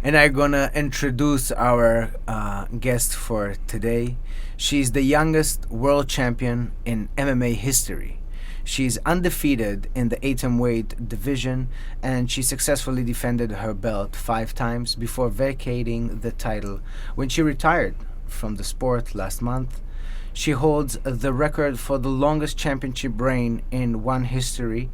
and I'm gonna introduce our guest for today. She's the youngest world champion in MMA history. She's undefeated in the atomweight division, and she successfully defended her belt 5 times before vacating the title when she retired from the sport last month. She holds the record for the longest championship reign in ONE history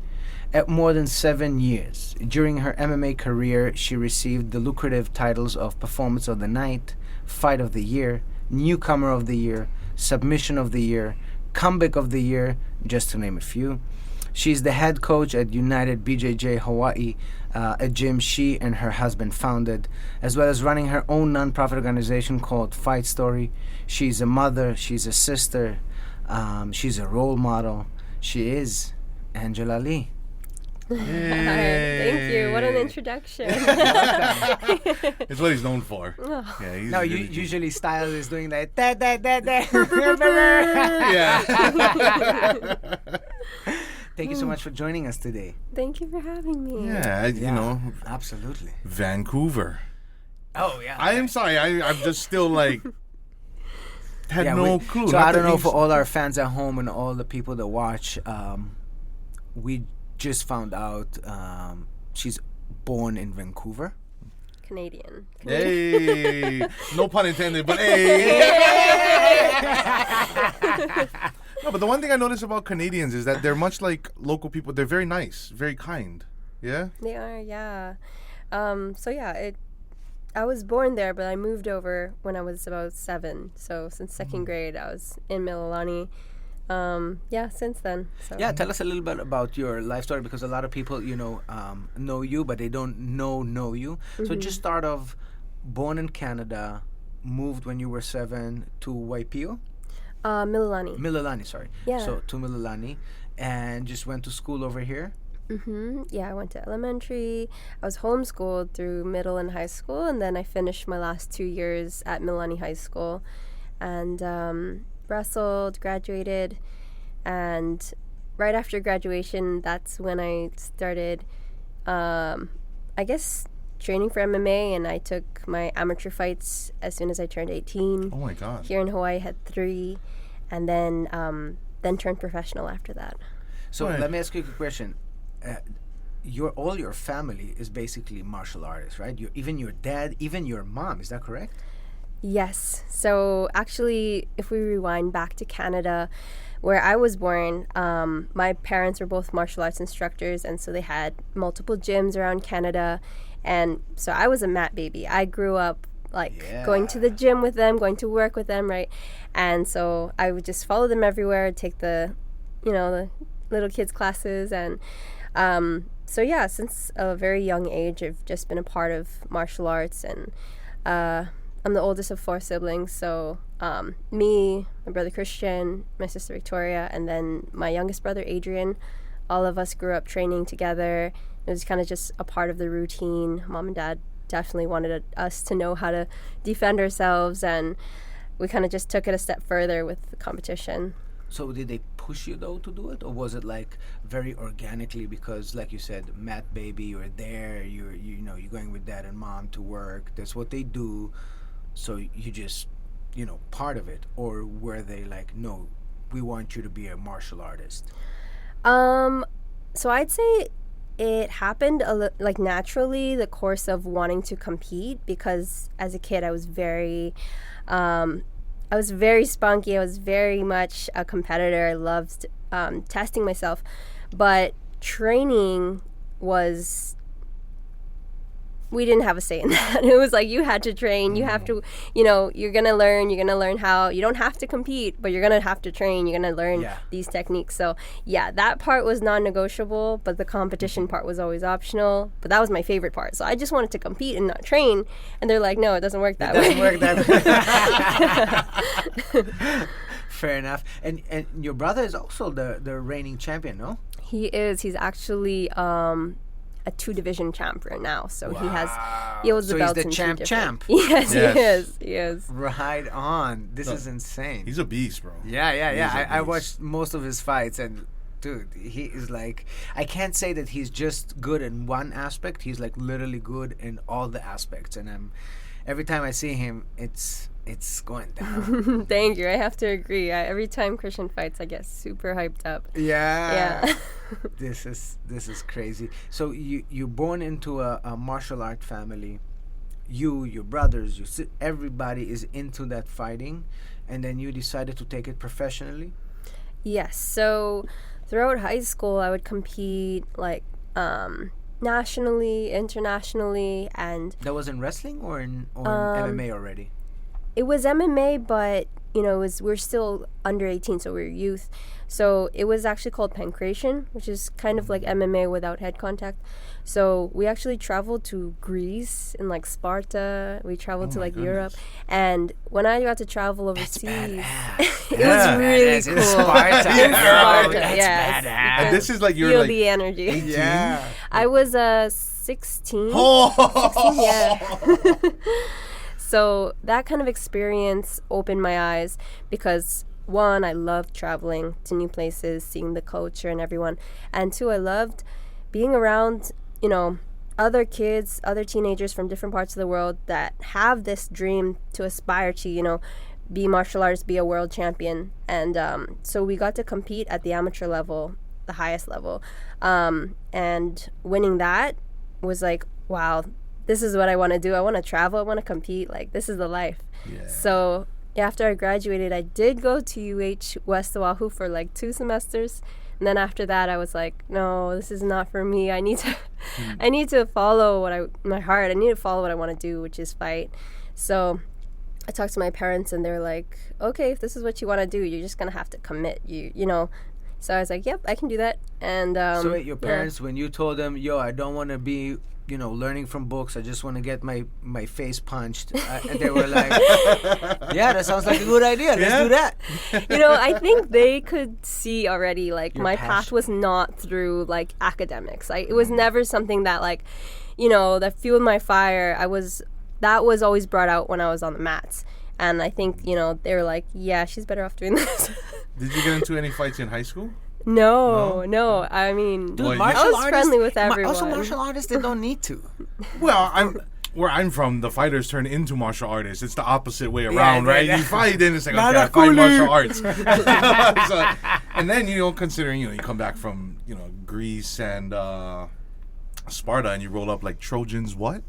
at more than 7 years. During her MMA career, she received the lucrative titles of Performance of the Night, Fight of the Year, Newcomer of the Year, Submission of the Year, Comeback of the Year, just to name a few. She's the head coach at United BJJ Hawaii, a gym she and her husband founded, as well as running her own nonprofit organization called Fight Story. She's a mother, she's a sister, she's a role model. She is Angela Lee. Thank you. What an introduction. It's what he's known for. Oh. Yeah, he's No, really usually Styles is doing that. Yeah. Thank you so much for joining us today. Thank you for having me. Yeah, you know, Absolutely. Vancouver. Oh, yeah. I am sorry. I'm just still like had no clue. So Not I don't that know he's- for all our fans at home and all the people that watch, we just found out she's born in Vancouver. Canadian. Hey, no pun intended, but hey. No, but the one thing I notice about Canadians is that they're much like local people. They're very nice, very kind. Yeah. They are, yeah. I was born there, but I moved over when I was about 7. So since second grade, I was in Mililani. Since then. So. Yeah, tell us a little bit about your life story, because a lot of people, know you, but they don't know you. So just start off, born in Canada, moved when you were 7 to Waipio? Mililani. Sorry. Yeah. So to Mililani, and just went to school over here? Yeah, I went to elementary. I was homeschooled through middle and high school, and then I finished my last 2 years at Mililani High School. And wrestled, graduated, and right after graduation, that's when I started, training for MMA, and I took my amateur fights as soon as I turned 18. Oh my God. Here in Hawaii, I had 3, and then turned professional after that. So Right. let me ask you a quick question. All your family is basically martial artists, right? Even your dad, even your mom, is that correct? Yes. So actually, if we rewind back to Canada, where I was born, my parents were both martial arts instructors, and so they had multiple gyms around Canada. And so I was a mat baby. I grew up going to the gym with them, going to work with them, right? And so I would just follow them everywhere, take the little kids classes. And since a very young age, I've just been a part of martial arts. And I'm the oldest of 4 siblings, so me, my brother Christian, my sister Victoria, and then my youngest brother Adrian, all of us grew up training together. It was kind of just a part of the routine. Mom and Dad definitely wanted us to know how to defend ourselves, and we kind of just took it a step further with the competition. So did they push you though to do it, or was it like very organically, because like you said, mat baby, you're there, you're going with dad and mom to work, that's what they do, so you just part of it? Or were they like, no, we want you to be a martial artist? So I'd say it happened naturally, the course of wanting to compete, because as a kid I was very spunky. I was very much a competitor. I loved testing myself, but training was, we didn't have a say in that. It was like, you had to train, you have to, you're going to learn how, you don't have to compete, but you're going to have to train, you're going to learn these techniques. So yeah, that part was non-negotiable, but the competition part was always optional. But that was my favorite part. So I just wanted to compete and not train. And they're like, no, it doesn't work that way. It doesn't work that way. Fair enough. And your brother is also the reigning champion, no? He is. He's actually a 2-division champion now. So he holds the belts in 2 different. champ. Yes, Yes. he is. Right on. This is insane. He's a beast, bro. Yeah. He's a I beast. watched most of his fights, and dude, he is like, I can't say that he's just good in one aspect. He's like literally good in all the aspects, and every time I see him, it's going down. Thank you. I have to agree. Every time Christian fights, I get super hyped up. Yeah. Yeah. This is crazy. So you're born into a martial art family. Your brothers, everybody is into that fighting, and then you decided to take it professionally. Yes. So throughout high school, I would compete like nationally, internationally, and That was in wrestling or in MMA already? it was MMA, but we're still under 18, so we're youth. So it was actually called pancration, which is kind of like MMA without head contact. So we actually traveled to Greece and like Sparta. We traveled to like Europe, and when I got to travel overseas, it was really cool. Sparta, In girl, Sparta, that's yes. badass. And this is like you're Feel like the energy. 18? Yeah. I was 16. Oh. Yeah. So that kind of experience opened my eyes because, one, I loved traveling to new places, seeing the culture and everyone. And two, I loved being around, other kids, other teenagers from different parts of the world that have this dream to aspire to, be martial artists, be a world champion. And so we got to compete at the amateur level, the highest level. And winning that was like, wow, this is what I want to do. I want to travel. I want to compete. Like, this is the life. Yeah. So after I graduated, I did go to UH West Oahu for like 2 semesters. And then after that, I was like, no, this is not for me. I need to follow my heart. I need to follow what I want to do, which is fight. So I talked to my parents, and they're like, okay, if this is what you want to do, you're just going to have to commit. So I was like, yep, I can do that. And So wait, your parents, when you told them, yo, I don't want to be learning from books, I just want to get my face punched, and they were like, yeah, that sounds like a good idea, let's do that. I think they could see already, like, Your my passion. path was not through, like, academics. It was never something that, like, that fueled my fire. That was always brought out when I was on the mats. And I think, they were like, yeah, she's better off doing this. Did you get into any fights in high school? No. I mean, Dude, Well, I was friendly with everyone. Also, martial artists, they don't need to. Well, where I'm from, the fighters turn into martial artists. It's the opposite way around, right? You fight, then it's like, okay, I fight martial arts. So, and then, considering, you come back from, Greece and Sparta, and you roll up like Trojans, what?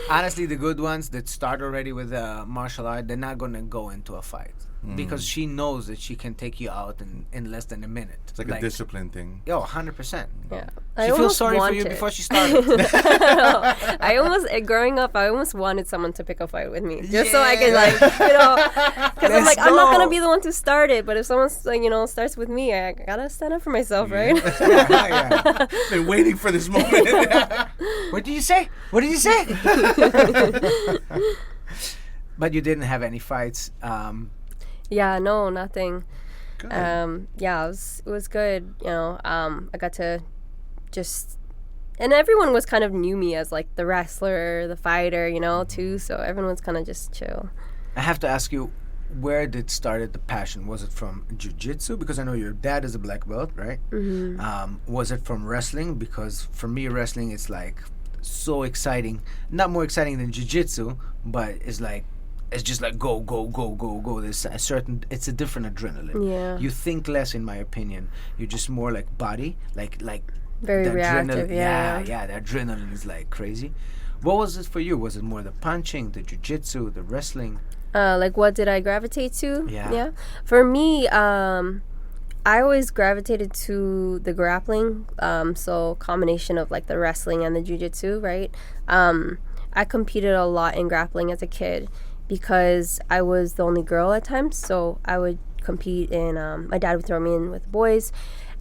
Honestly, the good ones that start already with martial art, they're not going to go into a fight. Because she knows that she can take you out in less than a minute. It's like a discipline thing. Yo, 100%. Yeah. She feels sorry for you before she started. Growing up, I almost wanted someone to pick a fight with me. Just so I could, because I'm like, I'm not going to be the one to start it, but if someone, starts with me, I got to stand up for myself, right? Yeah. Been waiting for this moment. What did you say? What did you say? But you didn't have any fights. Yeah, no, nothing. Good. It was good. I got to and everyone was kind of knew me as like the wrestler, the fighter, too. So everyone was kind of just chill. I have to ask you, where did started the passion? Was it from jiu-jitsu? Because I know your dad is a black belt, right? Mm-hmm. Was it from wrestling? Because for me, wrestling is like so exciting. Not more exciting than jiu-jitsu, but it's just like go. There's it's a different adrenaline. Yeah. You think less, in my opinion. You're just more like body, like Very the reactive, yeah, the adrenaline is like crazy. What was it for you? Was it more the punching, the jiu-jitsu, the wrestling? Like, what did I gravitate to? Yeah. For me, I always gravitated to the grappling. So combination of like the wrestling and the jiu-jitsu, right? I competed a lot in grappling as a kid because I was the only girl at times. So I would compete in, my dad would throw me in with the boys.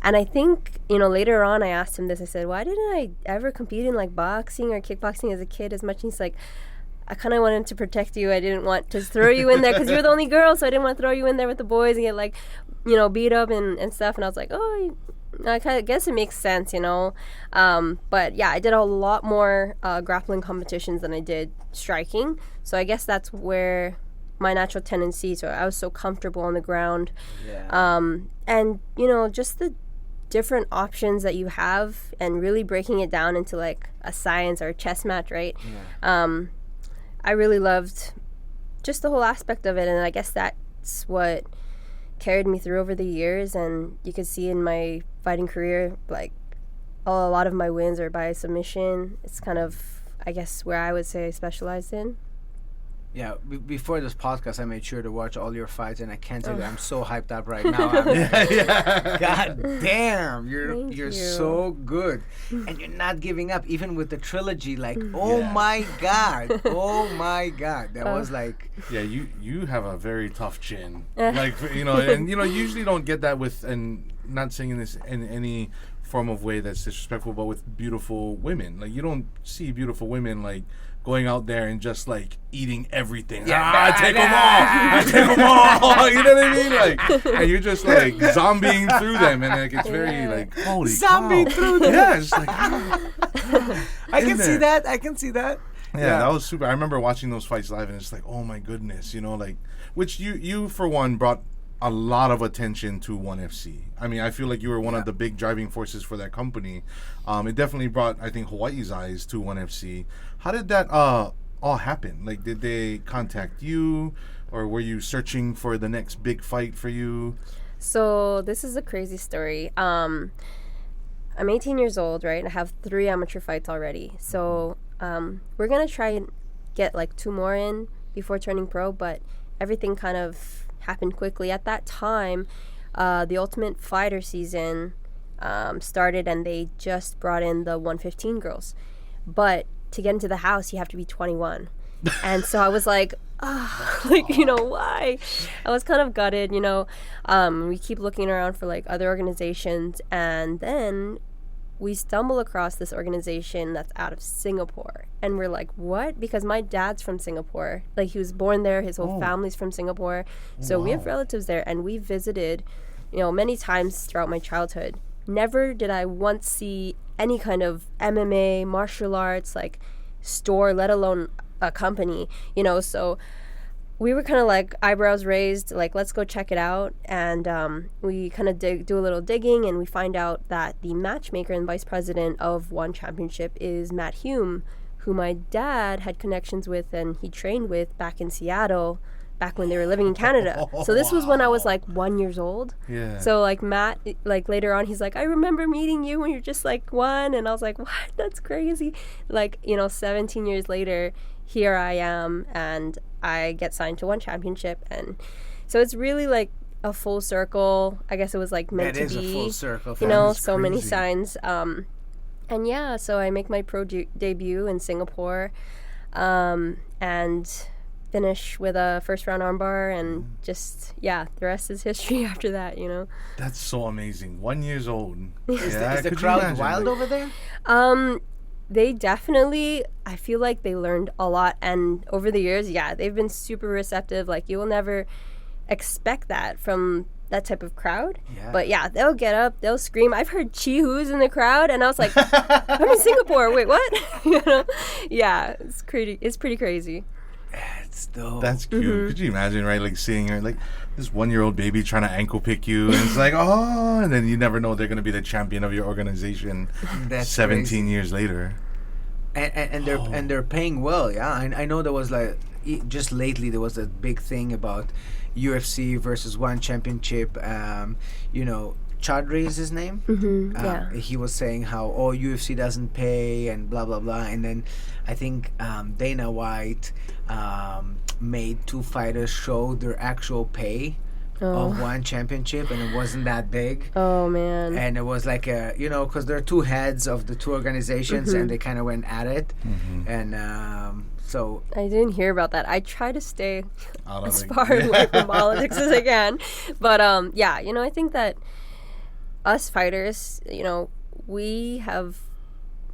And I think, later on I asked him this. I said, why didn't I ever compete in like boxing or kickboxing as a kid as much? And he's like, I kind of wanted to protect you. I didn't want to throw you in there because you're the only girl, so I didn't want to throw you in there with the boys and get like, beat up and stuff. And I was like, oh, I kind of guess it makes sense, But yeah, I did a lot more grappling competitions than I did striking. So I guess that's where my natural tendency. So I was so comfortable on the ground. Yeah. And, just the different options that you have and really breaking it down into like a science or a chess match, right? Yeah. I really loved just the whole aspect of it. And I guess that's what carried me through over the years. And you could see in my fighting career, like, a lot of my wins are by submission. It's kind of, I guess, where I would say I specialized in. Yeah, before this podcast, I made sure to watch all your fights, and I can't tell you, I'm so hyped up right now. God damn, you're so good, and you're not giving up, even with the trilogy. Like, oh my god, that was like. Yeah, you have a very tough chin, like and usually don't get that with, and not saying this in any form of way that's disrespectful, but with beautiful women, like you don't see beautiful women like going out there and just like eating everything. I take them all. You know what I mean? Like, and you're just like zombieing through them, and like it's very like holy zombieing through them. Yeah, it's like I can see that. Yeah, that was super. I remember watching those fights live, and it's like, oh my goodness, like, which you for one brought a lot of attention to ONE FC. I mean, I feel like you were one of the big driving forces for that company. It definitely brought, I think, Hawaii's eyes to ONE FC. How did that all happen? Like, did they contact you, or were you searching for the next big fight for you? So this is a crazy story. I'm 18 years old, right? I have 3 amateur fights already. So we're gonna try and get like 2 more in before turning pro, but everything kind of happened quickly. At that time, the Ultimate Fighter season started, and they just brought in the 115 girls. But to get into the house, you have to be 21. And so I was like, why? I was kind of gutted, We keep looking around for like other organizations, and then we stumble across this organization that's out of Singapore. And we're like, what? Because my dad's from Singapore. Like, he was born there. His whole family's from Singapore. So we have relatives there. And we visited, many times throughout my childhood. Never did I once see any kind of MMA, martial arts, like, store, let alone a company, So we were kind of like eyebrows raised, like, let's go check it out. And we kind of do a little digging, and we find out that the matchmaker and vice president of ONE Championship is Matt Hume, who my dad had connections with and he trained with back in Seattle, back when they were living in Canada. So this was when I was like 1 year old. Yeah. So like Matt, like later on, he's like, I remember meeting you when you're just like 1. And I was like, what? That's crazy. Like, 17 years later, here I am, and I get signed to ONE Championship. And so it's really like a full circle. I guess it was like meant to be. That is a full circle. So many signs. And yeah, so I make my pro debut in Singapore, and finish with a first round armbar, and just, the rest is history after that, That's so amazing. 1 year old. Is the crowd wild over there? They definitely, I feel like they learned a lot, and over the years, they've been super receptive. Like, you will never expect that from that type of crowd. Yeah. But they'll get up, they'll scream. I've heard chi-hoos in the crowd, and I was like, I'm in Singapore. Wait, what? Yeah, it's pretty crazy. That's dope. That's cute. Could you imagine, right? Like seeing her, like this 1 year old baby trying to ankle pick you, and it's like, and then you never know they're going to be the champion of your organization. That's 17 crazy. Years later. And they're paying well. Yeah, I know there was like just lately there was a big thing about UFC versus ONE Championship. Chaudhry is his name. He was saying how UFC doesn't pay and blah blah blah, and then I think Dana White made 2 fighters show their actual pay of ONE Championship, and it wasn't that big. Oh man! And it was like because there are 2 heads of the 2 organizations, and they kind of went at it, and. So I didn't hear about that. I try to stay as far away from politics as I can, but I think that us fighters, we have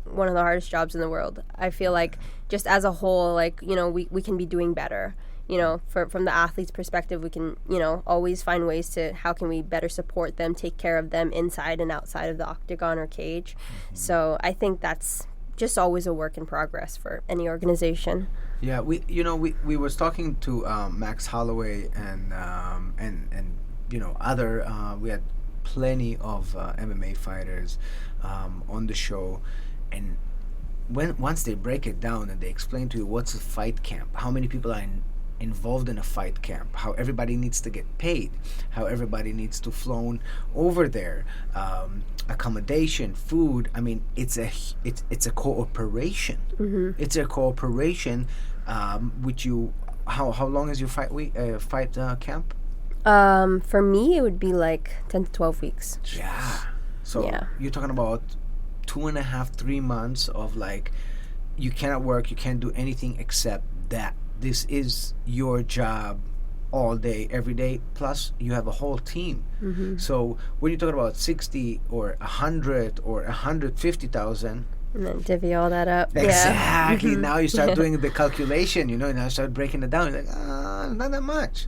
one of the hardest jobs in the world. I feel like just as a whole, like, we can be doing better. From the athlete's perspective, we can, always find ways to how can we better support them, take care of them inside and outside of the octagon or cage. So I think that's just always a work in progress for any organization. Yeah, we was talking to Max Holloway and other we had plenty of MMA fighters on the show, and once they break it down and they explain to you what's a fight camp, how many people are involved in a fight camp, how everybody needs to get paid, how everybody needs to flown over there, accommodation, food. I mean, it's a cooperation. Mm-hmm. It's a cooperation. With you, how long is your fight camp? For me, it would be like 10 to 12 weeks. Yeah. So Yeah. you're talking about 2.5, 3 months of like, you cannot work, you can't do anything except that. This is your job all day, every day. Plus, you have a whole team. Mm-hmm. So when you're talking about 60 or 100 or 150,000, And then divvy all that up. exactly. Yeah. Now you start doing the calculation. Now you start breaking it down. You're like, not that much.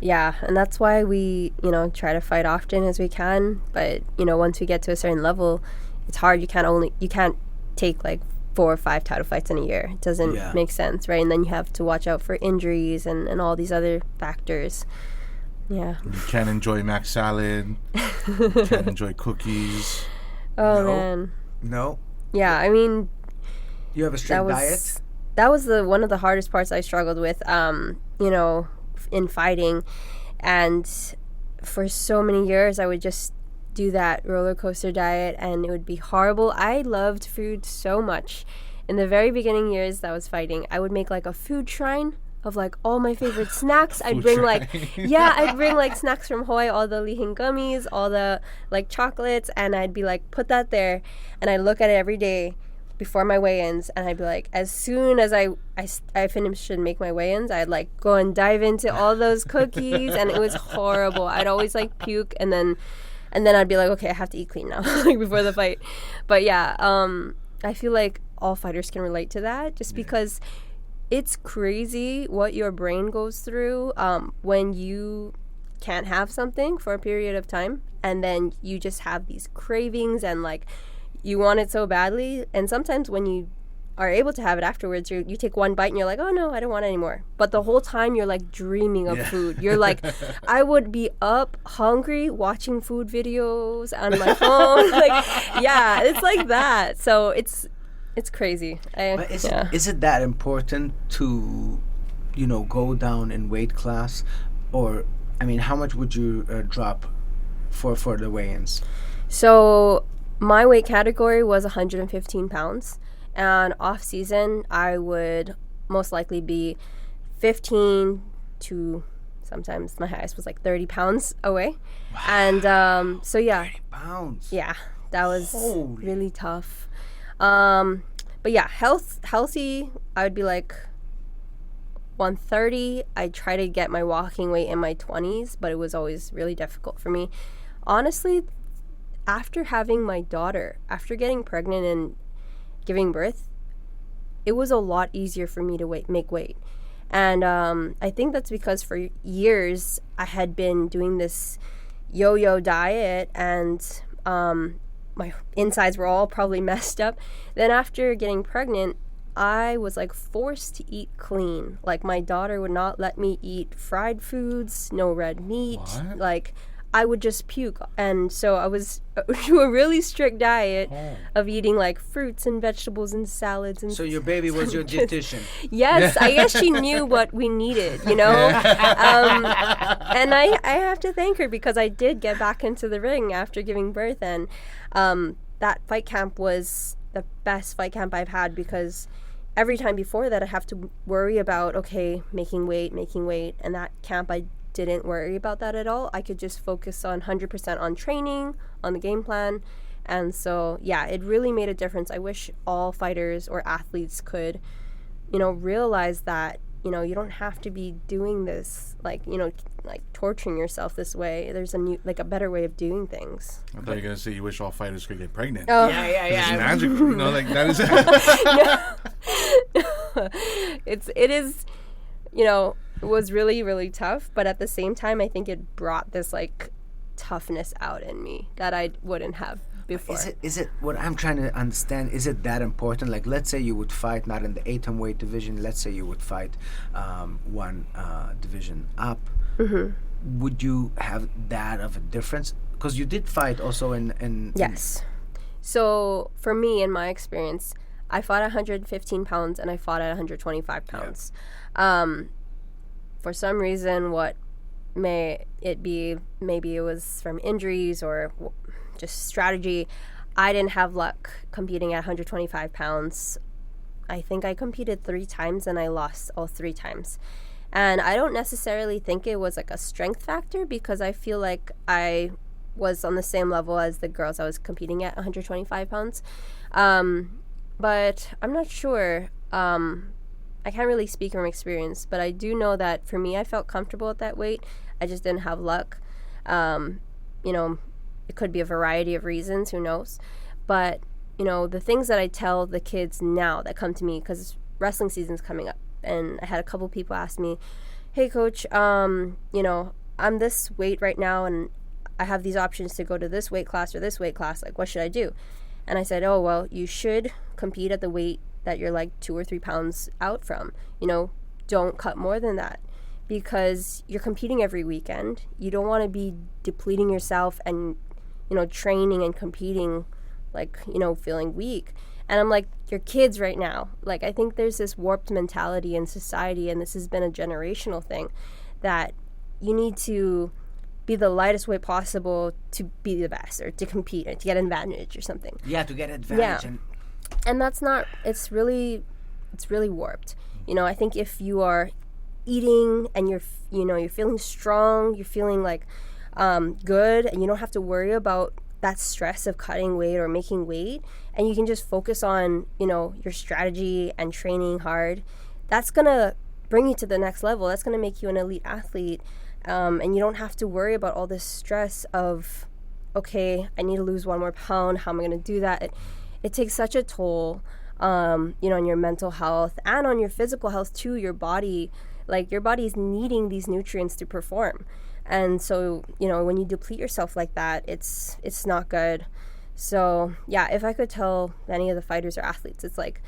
Yeah, and that's why we, try to fight often as we can. But, once we get to a certain level, it's hard. You can't take like 4 or 5 title fights in a year. It doesn't make sense, right? And then you have to watch out for injuries and all these other factors. Yeah. You can't enjoy mac salad. Can't enjoy cookies. Oh, No. man. No. Yeah, I mean, You have a strict diet? that was one of the hardest parts I struggled with, in fighting. And for so many years, I would just do that roller coaster diet, and it would be horrible. I loved food so much. In the very beginning years that I was fighting, I would make like a food shrine of like all my favorite snacks. I'd bring like snacks from Hawaii, all the lihing gummies, all the like chocolates, and I'd be like, put that there, and I'd look at it every day before my weigh-ins, and I'd be like, as soon as I finished and make my weigh-ins, I'd like go and dive into all those cookies, and it was horrible. I'd always like puke, and then I'd be like, okay, I have to eat clean now, like before the fight. But yeah, I feel like all fighters can relate to that, just because it's crazy what your brain goes through when you can't have something for a period of time, and then you just have these cravings, and like you want it so badly. And sometimes when you are able to have it afterwards, you take one bite and you're like, oh no, I don't want it anymore. But the whole time you're like dreaming of food. You're like, I would be up hungry watching food videos on my phone. Like, yeah, it's like that. So it's crazy. But is it that important to, go down in weight class? Or, I mean, how much would you drop for the weigh-ins? So my weight category was 115 pounds. And off season, I would most likely be 15 to sometimes my highest was like 30 pounds away. Wow. And so yeah. 30 pounds. Yeah, that was really tough. But yeah, healthy, I would be like 130. I try to get my walking weight in my 20s, but it was always really difficult for me. Honestly, after having my daughter, after getting pregnant and giving birth, it was a lot easier for me to make weight. And I think that's because for years I had been doing this yo-yo diet, and my insides were all probably messed up. Then after getting pregnant, I was like forced to eat clean. Like my daughter would not let me eat fried foods, no red meat. What? Like I would just puke. And so I was to a really strict diet of eating like fruits and vegetables and salads. And so your baby was your dietitian? Yes, I guess she knew what we needed, And I have to thank her, because I did get back into the ring after giving birth. And that fight camp was the best fight camp I've had, because every time before that I have to worry about, making weight. And that camp I didn't worry about that at all. I could just focus on 100% on training, on the game plan. And so, yeah, it really made a difference. I wish all fighters or athletes could, realize that, you don't have to be doing this, like torturing yourself this way. There's a better way of doing things. I thought you were going to say you wish all fighters could get pregnant. Oh. Yeah. It's magical, that is It is, it was really, really tough, but at the same time, I think it brought this like toughness out in me that I wouldn't have before. Is it what I'm trying to understand? Is it that important? Like, let's say you would fight not in the atomweight division. Let's say you would fight one division up. Would you have that of a difference? Because you did fight also in Yes. So for me, in my experience, I fought at 115 pounds and I fought at 125 pounds. For some reason, what may it be, maybe it was from injuries or just strategy, I didn't have luck competing at 125 pounds. I think I competed 3 times and I lost all 3 times. And I don't necessarily think it was like a strength factor, because I feel like I was on the same level as the girls I was competing at 125 pounds. But I'm not sure. I can't really speak from experience, but I do know that for me, I felt comfortable at that weight. I just didn't have luck. It could be a variety of reasons, who knows. But, the things that I tell the kids now that come to me, because wrestling season's coming up, and I had a couple people ask me, hey, coach, I'm this weight right now, and I have these options to go to this weight class or this weight class. Like, what should I do? And I said, oh, well, you should compete at the weight that you're like 2 or 3 pounds out from. Don't cut more than that, because you're competing every weekend. You don't want to be depleting yourself and, training and competing, like, feeling weak. And I'm like, you're kids right now. Like, I think there's this warped mentality in society, and this has been a generational thing, that you need to be the lightest weight possible to be the best, or to compete, or to get an advantage or something. Yeah, to get advantage. Yeah. And that's not, it's really warped. I think if you are eating and you're feeling strong, you're feeling like good, and you don't have to worry about that stress of cutting weight or making weight, and you can just focus on, your strategy and training hard, that's going to bring you to the next level. That's going to make you an elite athlete. And you don't have to worry about all this stress of, okay, I need to lose 1 more pound. How am I going to do that? It takes such a toll, on your mental health and on your physical health too. Your body, like, your body is needing these nutrients to perform. And so, when you deplete yourself like that, it's not good. So yeah, if I could tell any of the fighters or athletes, it's like,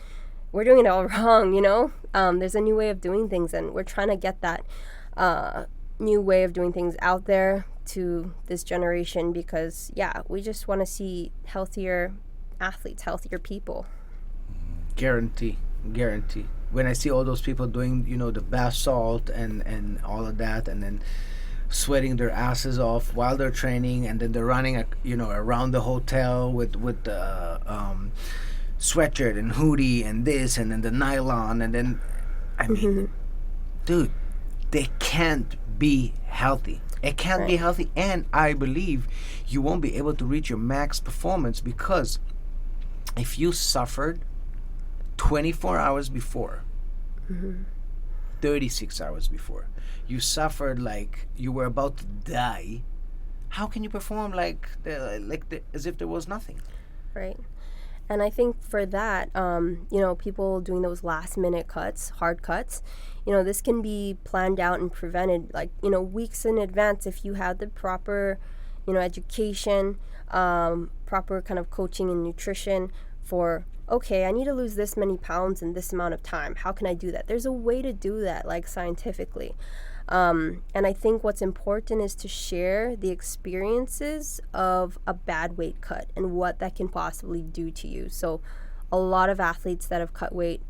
we're doing it all wrong, there's a new way of doing things, and we're trying to get that new way of doing things out there to this generation, because we just want to see healthier athletes, healthier people. Guarantee. When I see all those people doing, the bath salt and all of that, and then sweating their asses off while they're training, and then they're running, around the hotel with the sweatshirt and hoodie and this, and then the nylon, and then, I mean, dude, they can't be healthy. It can't be healthy, and I believe you won't be able to reach your max performance, because if you suffered 24 hours before, 36 hours before, you suffered like you were about to die, how can you perform as if there was nothing? Right. And I think for that, people doing those last minute cuts, hard cuts, this can be planned out and prevented, weeks in advance, if you had the proper, education, proper kind of coaching and nutrition for, okay, I need to lose this many pounds in this amount of time. How can I do that? There's a way to do that, scientifically. And I think what's important is to share the experiences of a bad weight cut and what that can possibly do to you. So a lot of athletes that have cut weight,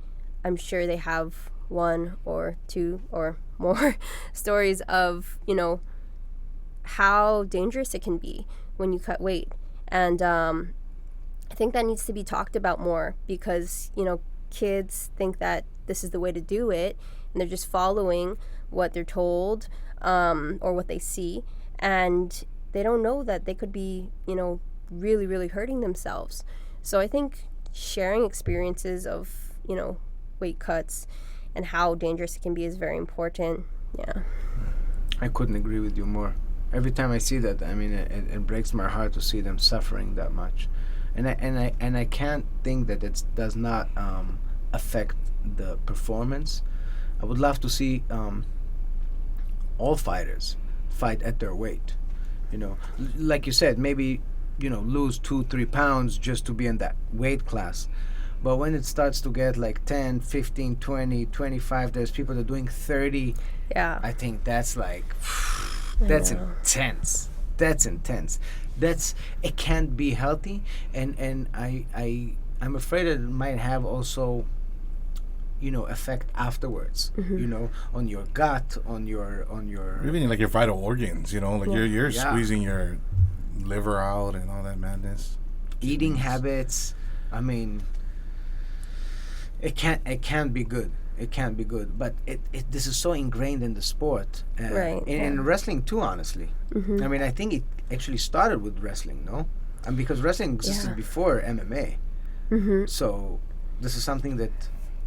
I'm sure they have 1 or 2 or more stories of, how dangerous it can be when you cut weight. And I think that needs to be talked about more, because, kids think that this is the way to do it, and they're just following what they're told, or what they see, and they don't know that they could be, really, really hurting themselves. So I think sharing experiences of, weight cuts and how dangerous it can be is very important. Yeah. I couldn't agree with you more. Every time I see that, I mean, it breaks my heart to see them suffering that much, and I can't think that it does not affect the performance. I would love to see all fighters fight at their weight. Like you said, maybe lose 2-3 pounds just to be in that weight class. But when it starts to get like 10, 15, 20, 25, there's people that are doing 30. Yeah. I think that's like, that's intense. That's intense. It can't be healthy. And I'm afraid that it might have also, effect afterwards, on your gut, on your even like your vital organs, like you're squeezing your liver out and all that madness. Eating habits. I mean, it can't be good. It can't be good. But this is so ingrained in the sport, right? In wrestling too, honestly. I mean, I think it actually started with wrestling, no? And because wrestling existed before MMA, so this is something that.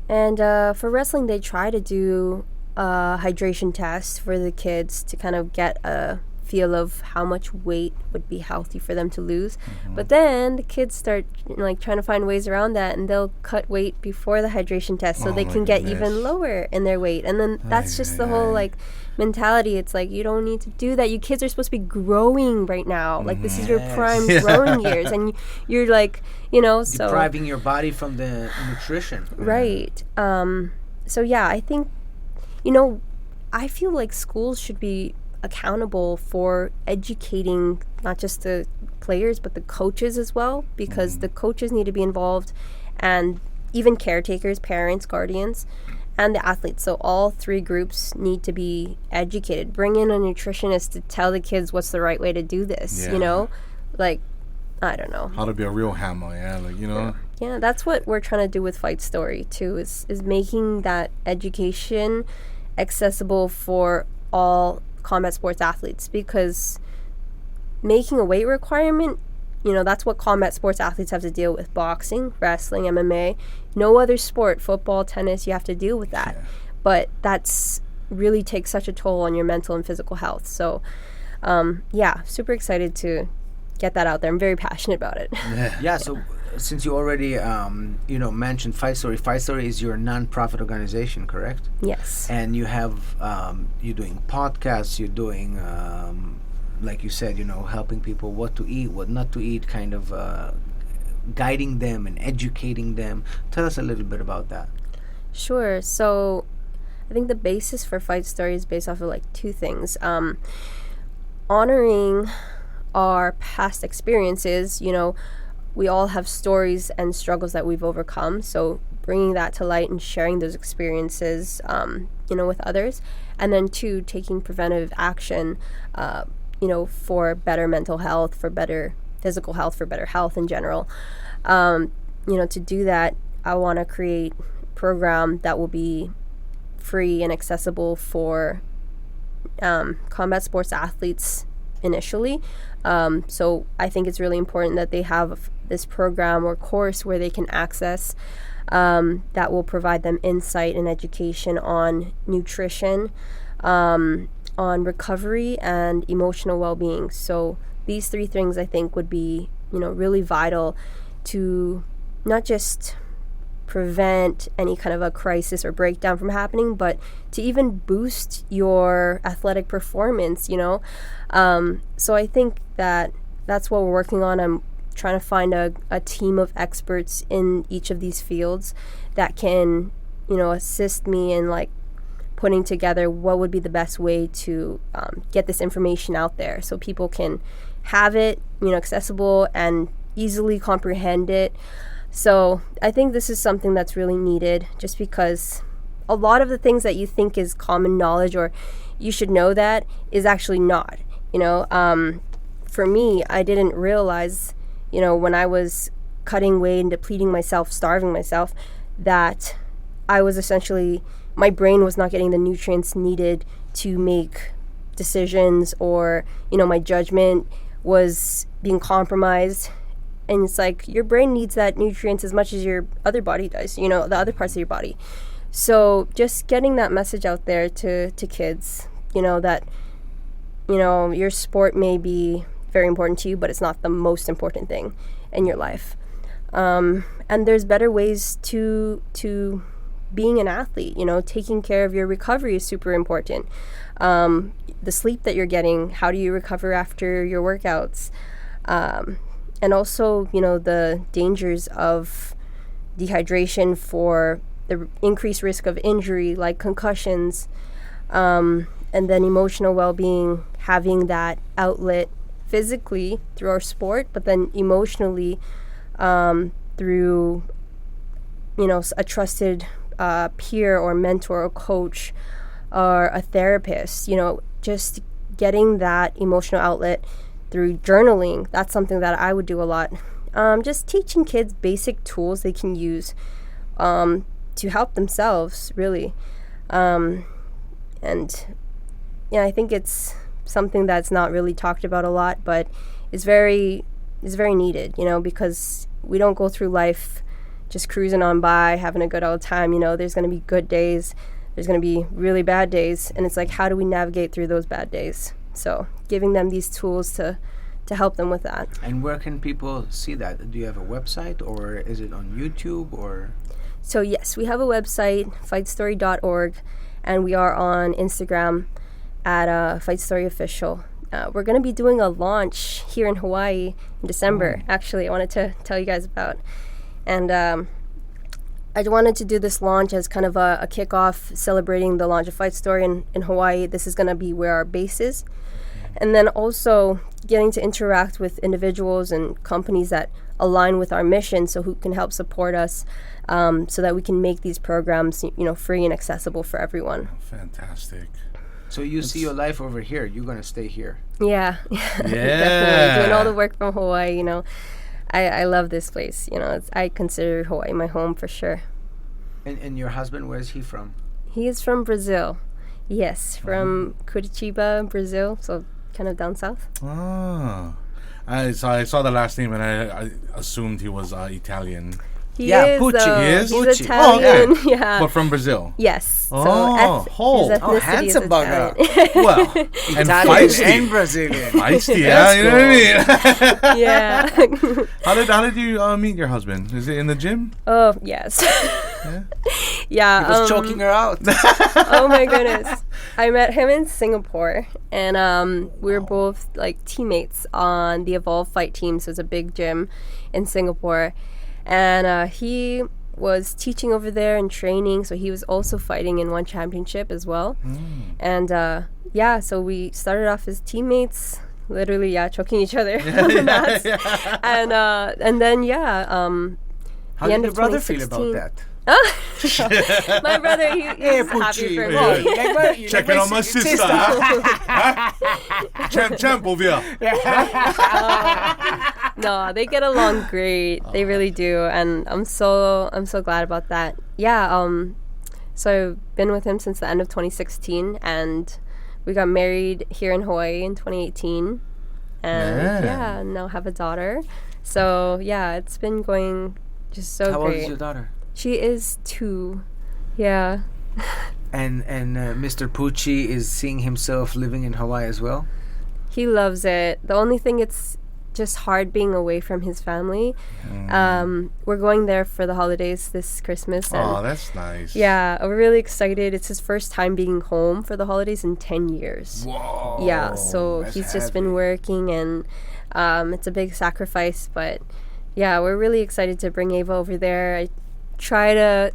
And for wrestling, they try to do a hydration test for the kids to kind of get a feel of how much weight would be healthy for them to lose. But then the kids start trying to find ways around that, and they'll cut weight before the hydration test so they can get even lower in their weight. And then that's just the whole mentality. It's like, you don't need to do that. You kids are supposed to be growing right now. Like, this is your prime growing years, and you're so depriving your body from the nutrition. Right. So yeah, I think I feel like schools should be accountable for educating not just the players but the coaches as well, because the coaches need to be involved, and even caretakers, parents, guardians, and the athletes. So all three groups need to be educated. Bring in a nutritionist to tell the kids what's the right way to do this. I don't know how to be a real hammer. Yeah, that's what we're trying to do with Fight Story too, is making that education accessible for all combat sports athletes, because making a weight requirement, that's what combat sports athletes have to deal with. Boxing, wrestling, MMA, no other sport, football, tennis, you have to deal with that. But that's really takes such a toll on your mental and physical health. So super excited to get that out there. I'm very passionate about it. So since you already mentioned Fight Story is your non-profit organization, correct? Yes. And you have you're doing podcasts, you're doing like you said, helping people what to eat, what not to eat, kind of guiding them and educating them. Tell us a little bit about that. Sure. So I think the basis for Fight Story is based off of two things. Honoring our past experiences. We all have stories and struggles that we've overcome, so bringing that to light and sharing those experiences with others. And then 2, taking preventive action for better mental health, for better physical health, for better health in general. To do that, I want to create a program that will be free and accessible for combat sports athletes initially. So I think it's really important that they have this program or course where they can access that will provide them insight and education on nutrition, on recovery, and emotional well-being. So these 3 things I think would be, really vital to not just prevent any kind of a crisis or breakdown from happening, but to even boost your athletic performance, So I think that's what we're working on. I'm trying to find a team of experts in each of these fields that can, assist me in putting together what would be the best way to get this information out there so people can have it, accessible and easily comprehend it. So I think this is something that's really needed, just because a lot of the things that you think is common knowledge or you should know that is actually not. For me, I didn't realize, when I was cutting weight and depleting myself, starving myself, that I was essentially, my brain was not getting the nutrients needed to make decisions, or, my judgment was being compromised. And it's like, your brain needs that nutrients as much as your other body does, the other parts of your body. So just getting that message out there to kids, that, your sport may be very important to you, but it's not the most important thing in your life. And there's better ways to being an athlete, taking care of your recovery is super important. The sleep that you're getting, how do you recover after your workouts? And also, you know, the dangers of dehydration for the increased risk of injury, like concussions, and then emotional well-being, having that outlet physically through our sport, but then emotionally through, you know, a trusted peer or mentor or coach or a therapist. You know, just getting that emotional outlet through journaling. That's something that I would do a lot. Just teaching kids basic tools they can use to help themselves, really. And yeah, I think it's something that's not really talked about a lot, but is very needed, you know, because we don't go through life just cruising on by, having a good old time. You know, there's going to be good days, there's going to be really bad days, and it's like, how do we navigate through those bad days? So giving them these tools to help them with that. And where can people see that? Do you have a website, or is it on YouTube, or? So yes, we have a website, fightstory.org, and we are on Instagram at Fight Story Official. We're going to be doing a launch here in Hawaii in December. Actually, I wanted to tell you guys about. And I wanted to do this launch as kind of a kickoff, celebrating the launch of Fight Story in Hawaii. This is going to be where our base is. And then also getting to interact with individuals and companies that align with our mission, so who can help support us, so that we can make these programs, you know, free and accessible for everyone. Fantastic. So you see your life over here. You're going to stay here. Yeah. Definitely. Doing all the work from Hawaii, you know. I love this place. You know, I consider Hawaii my home for sure. And your husband, where is he from? He is from Brazil. Yes, from Curitiba, Brazil. So kind of down south. Oh. I saw the last name and I assumed he was Italian. He is, Pucci. He is? He's Italian. Oh, okay. Yeah. But from Brazil. Yes. Oh, his ethnicity handsome is bugger. Italian. Well, and Italian feisty. and Brazilian. Feisty, yeah, you know what I mean? Yeah. How did you meet your husband? Is it in the gym? Oh, yes. Yeah. Yeah. He was choking her out. Oh my goodness. I met him in Singapore, and we were both like teammates on the Evolve Fight team. So it's a big gym in Singapore, and he was teaching over there and training. So he was also fighting in ONE Championship as well. And yeah, so we started off as teammates, literally, choking each other on the mats. And then How did your brother feel about that? My brother, he's happy for me. Checking on my sister. Champ over here. No, they get along great. They really do, and I'm so glad about that. Yeah. So I've been with him since the end of 2016, and we got married here in Hawaii in 2018, and now have a daughter. So yeah, it's been going just so great. How old is your daughter? She is 2. Yeah. And Mr. Pucci is seeing himself living in Hawaii as well? He loves it. The only thing, it's just hard being away from his family. We're going there for the holidays this Christmas. Oh, that's nice. Yeah, we're really excited. It's his first time being home for the holidays in 10 years. Whoa. Yeah, so he's just been working, and it's a big sacrifice. But yeah, we're really excited to bring Ava over there. I try to,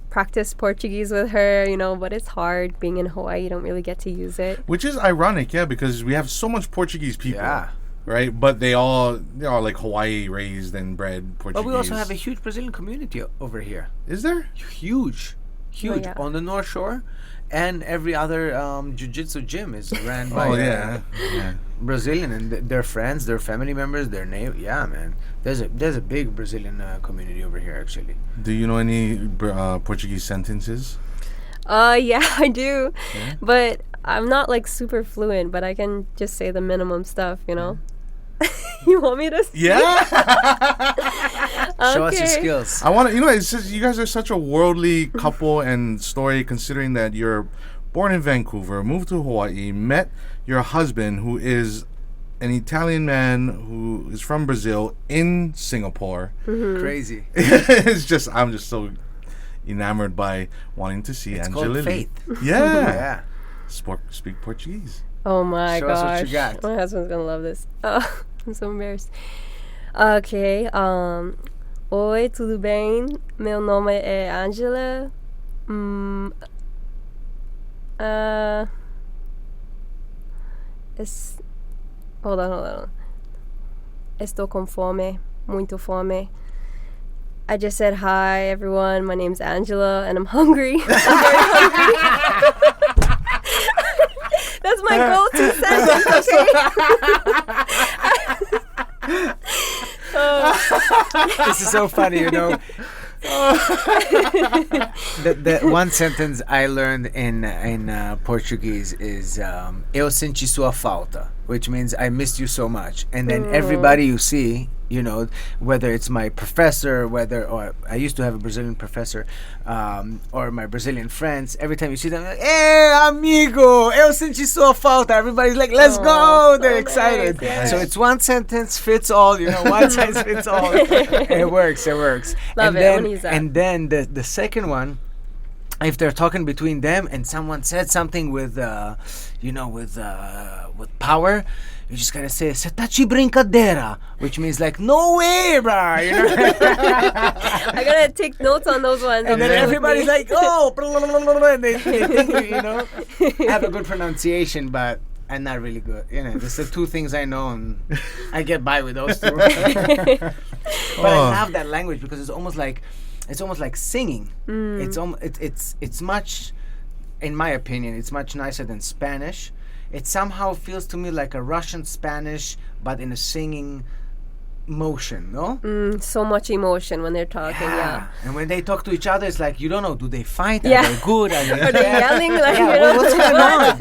practice Portuguese with her, but it's hard. Being in Hawaii, you don't really get to use it. Which is ironic, yeah, because we have so much Portuguese people. Yeah. Right? But they are like Hawaii raised and bred Portuguese. But we also have a huge Brazilian community over here. Is there? Huge. Oh, yeah. On the North Shore, and every other jiu-jitsu gym is ran by Brazilian, and their friends, their family members, their name. Yeah, man. There's a big Brazilian community over here, actually. Do you know any Portuguese sentences? Yeah, I do. Yeah? But I'm not like super fluent, but I can just say the minimum stuff, You want me to? Yeah. Show us your skills. I want to. It's just, you guys are such a worldly couple and story, considering that you're born in Vancouver, moved to Hawaii, met your husband, who is an Italian man who is from Brazil, in Singapore. Crazy. I'm just so enamored by wanting to see Angela. Called faith. Yeah. Speak Portuguese. Oh my Show gosh. us what you got. My husband's gonna love this. Oh, I'm so embarrassed. Ok. Oi, tudo bem? Meu nome é Angela. Hold on. Estou com fome, muito fome. I just said hi, everyone. My name's Angela, and I'm hungry. I'm very hungry. That's my go-to sentence, okay? This is so funny, you know. The one sentence I learned in Portuguese is "Eu senti sua falta," which means I missed you so much. And then everybody you see, you know, whether it's my professor, or I used to have a Brazilian professor, or my Brazilian friends, every time you see them, like, "Hey, amigo, eu senti sua falta." Everybody's like, "Let's go!" They're excited. Nice, yeah. So it's one sentence fits all, you know, one size fits all. It works. Love it. I want to use that. And then the second one, if they're talking between them and someone said something with power, you just gotta say "Cê tá de brincadeira," which means like "No way, bro." You know? I gotta take notes on those ones. And then everybody's like, "Oh," and they think you know, have a good pronunciation, but I'm not really good. You know, there's the two things I know, and I get by with those two. But I love that language because it's almost like singing. It's much, in my opinion, it's much nicer than Spanish. It somehow feels to me like a Russian Spanish, but in a singing motion, no? So much emotion when they're talking, yeah. And when they talk to each other, it's like, you don't know, do they fight? Yeah. Are they good? Are they, Are they yelling? Like, yeah, you know, what's going on?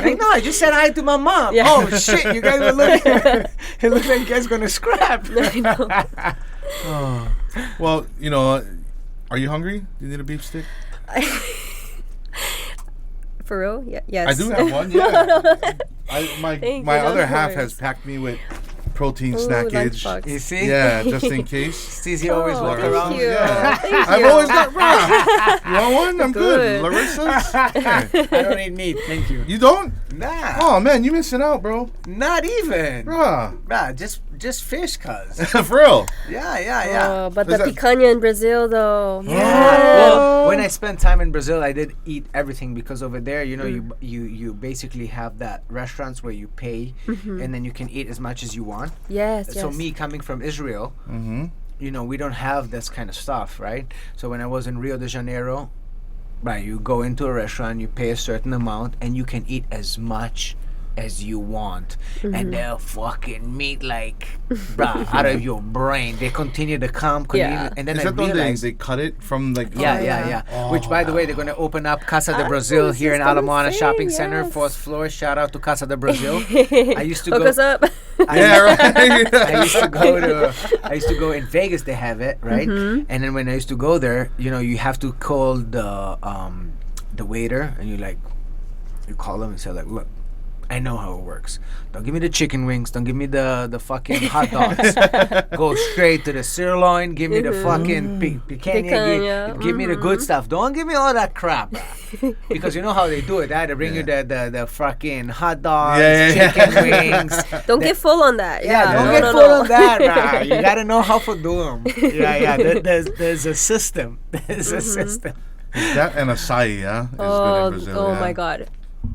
Like, no, I just said hi to my mom. Yeah. Oh, shit, you guys were looking. It looks like you guys going to scrap. I know. Well, you know, are you hungry? Do you need a beef stick? For real? Yeah. Yes. I do have one, yeah. My Thank my you, other of half course. has packed me with protein Ooh, snackage. lunchbox. You see? Yeah, just in case. Steezy always walk thank around. you. Yeah. Thank I've you. always got You want one? I'm good. Good. Larissa's? Yeah. I don't eat meat, thank you. You don't? Nah, Oh man, you missing out, bro. not even. Bruh. Nah, just fish, cuz. For real. Yeah. But Is the that- picanha in Brazil, though. Yeah. Oh. Well, when I spent time in Brazil, I did eat everything because over there, you know, you basically have that restaurants where you pay and then you can eat as much as you want. Yes. So me coming from Israel, you know, we don't have this kind of stuff, right? So when I was in Rio de Janeiro, right, you go into a restaurant, you pay a certain amount, and you can eat as much as you want, and they'll fucking meat like out of your brain. They continue to come, Yeah. and then Is I that the one realized, they cut it from like yeah. Oh, Which, by the way, they're going to open up Casa de I Brazil was here in just gonna Ala Moana say, Shopping Center, yes. 4th floor. Shout out to Casa de Brazil. I used to Hook go. us up. Yeah, right. I used to go in Vegas. They have it, right? And then when I used to go there, you know, you have to call the waiter, and you call them and say like, look, I know how it works. Don't give me the chicken wings. Don't give me the fucking hot dogs. Go straight to the sirloin. Give me the fucking picanha. Picanha, Give me the good stuff. Don't give me all that crap. Bro. Because you know how they do it. They bring you the fucking hot dogs, chicken wings. Don't get full on that. Don't get full on that, bro. You gotta know how to do them. Yeah. There's a system. There's a system. That and acai, yeah, is good in Brazil. Oh yeah. my God.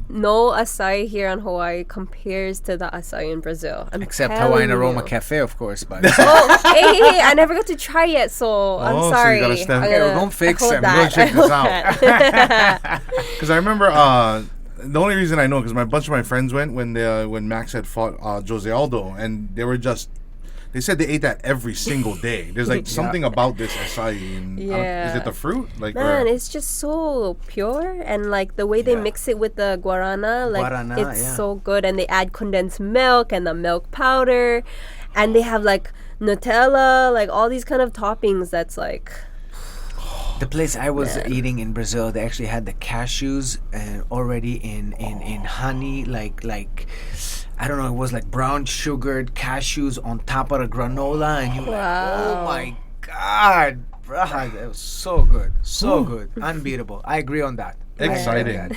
No acai here in Hawaii compares to the acai in Brazil. I'm Except telling Hawaiian Aroma you. Cafe, of course. But Oh, hey, I never got to try it, so I'm Oh, so you sorry. gotta step- I'm Okay, we're gonna- gonna fix I hold them. that. Go check I hold this that. Because I remember the only reason I know because my bunch of my friends went when Max had fought Jose Aldo, and they said they ate that every single day. There's like something about this acai. And, Yeah. is it the fruit? Like, Man, or- it's just so pure, and like the way they mix it with the guarana, like Guarana, it's yeah. so good. And they add condensed milk and the milk powder, and they have like Nutella, like all these kind of toppings. That's like the place I was eating in Brazil, they actually had the cashews already in honey, like I don't know, it was like brown sugared cashews on top of the granola, and you were like, oh my God, bruh, that was so good, so good, unbeatable. I agree on that. Exciting.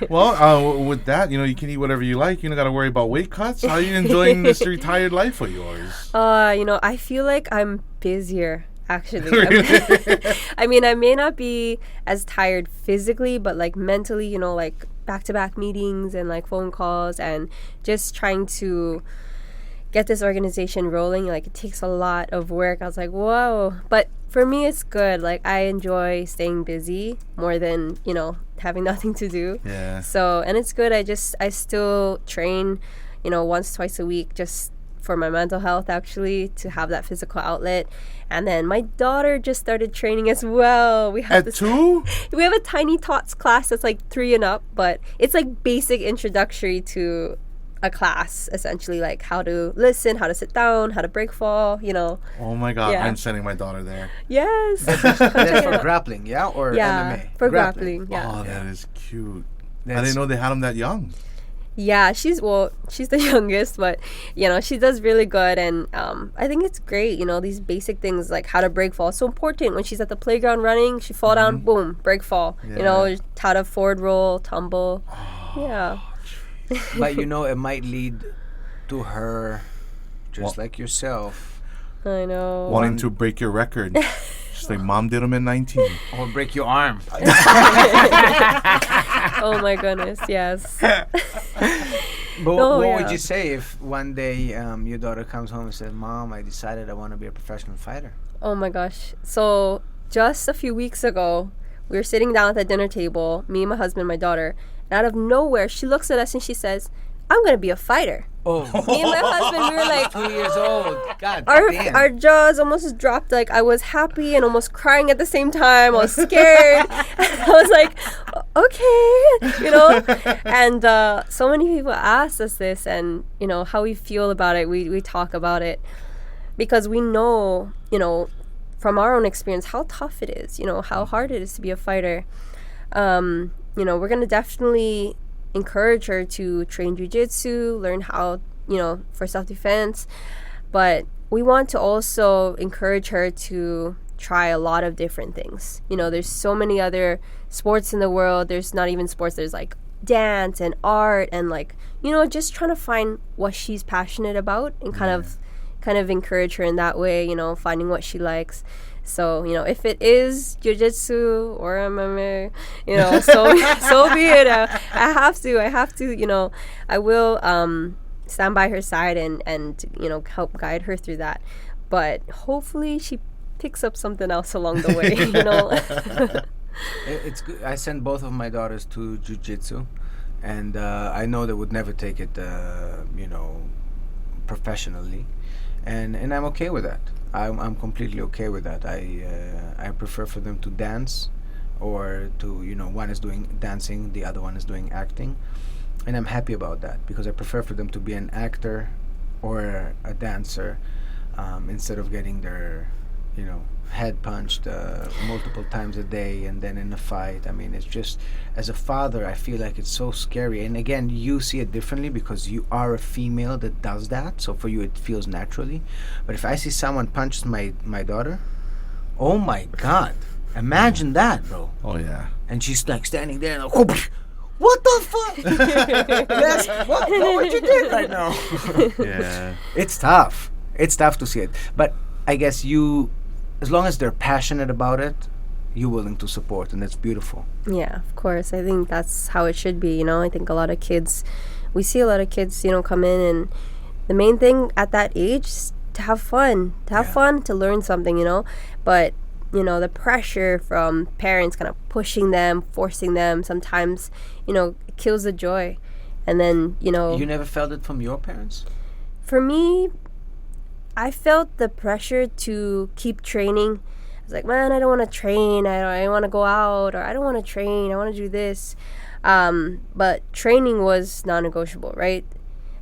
Well, with that, you can eat whatever you like. You don't got to worry about weight cuts. How are you enjoying this retired life of yours? I feel like I'm busier, actually. I mean, I may not be as tired physically, but like mentally, like back-to-back meetings and like phone calls and just trying to get this organization rolling. Like, it takes a lot of work. I was like, whoa. But for me, it's good. Like, I enjoy staying busy more than, having nothing to do. Yeah. So, and it's good. I still train, once, twice a week, just for my mental health, actually, to have that physical outlet. And then my daughter just started training as well. We have At 2? We have a tiny tots class that's like 3 and up, but it's like basic introductory to a class, essentially, like how to listen, how to sit down, how to break fall, Oh my God, Yeah. I'm sending my daughter there. Yes. That's for grappling, yeah? Or Yeah, MMA? for grappling, yeah. Oh, that is cute. I That's- didn't know they had them that young. Yeah, she's the youngest, but she does really good, and I think it's great. These basic things like how to break fall, so important when she's at the playground running. She fall down, boom, break fall. Yeah. How to forward roll, tumble. Yeah. But it might lead to her, just like yourself, I know. Wanting to break your record. She's like, Mom did them at 19. or break your arm. Oh my goodness, yes. But Oh, what yeah. would you say if one day your daughter comes home and says, Mom, I decided I want to be a professional fighter? Oh my gosh. So just a few weeks ago, we were sitting down at the dinner table, me, my husband, my daughter, and out of nowhere, she looks at us and she says, I'm going to be a fighter. Oh, Me and my husband, we were like, 2 years old. God our damn. jaws almost dropped. Like, I was happy and almost crying at the same time. I was scared. I was like, okay, And so many people asked us this, and how we feel about it. We talk about it because we know, from our own experience, how tough it is. How hard it is to be a fighter. We're gonna definitely encourage her to train jiu-jitsu, learn how, for self-defense, but we want to also encourage her to try a lot of different things. There's so many other sports in the world. There's not even sports, there's like dance and art and like, just trying to find what she's passionate about and kind of encourage her in that way, finding what she likes. So, if it is jiu-jitsu or MMA, so be it. I have to, I will stand by her side and help guide her through that. But hopefully she picks up something else along the way, It's good. I sent both of my daughters to jiu-jitsu, and I know they would never take it, professionally, and I'm okay with that. I'm completely okay with that. I prefer for them to dance, or to one is doing dancing, the other one is doing acting, and I'm happy about that because I prefer for them to be an actor or a dancer, instead of getting their head punched multiple times a day and then in a fight. I mean, it's just, as a father, I feel like it's so scary. And again, you see it differently because you are a female that does that, so for you it feels naturally. But if I see someone punch my daughter, oh my God, imagine that, bro. Oh, yeah. And she's like standing there and like, what the fuck? what you did right now? Yeah. It's tough to see it, but I guess as long as they're passionate about it, you're willing to support, and that's beautiful. Yeah, of course. I think that's how it should be. I think we see a lot of kids, come in, and the main thing at that age is to have fun, to learn something, But, the pressure from parents kind of pushing them, forcing them, sometimes, it kills the joy. And then, You never felt it from your parents? For me, I felt the pressure to keep training. I was like, man, I don't want to train. I don't want to go out, or I don't want to train. I want to do this. But training was non-negotiable, right?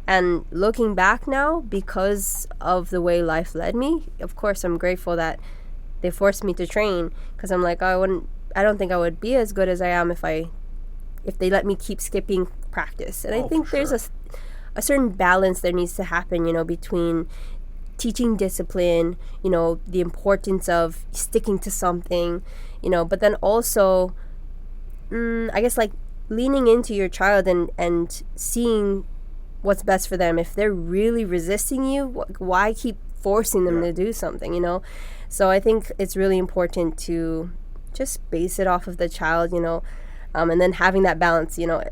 And looking back now, because of the way life led me, of course, I'm grateful that they forced me to train, because I'm like, I don't think I would be as good as I am if they let me keep skipping practice. And I think there's a certain balance that needs to happen, between teaching discipline, the importance of sticking to something, but then also I guess like leaning into your child and seeing what's best for them. If they're really resisting you, why keep forcing them to do something, you know? So I think it's really important to just base it off of the child, you know, and then having that balance, you know,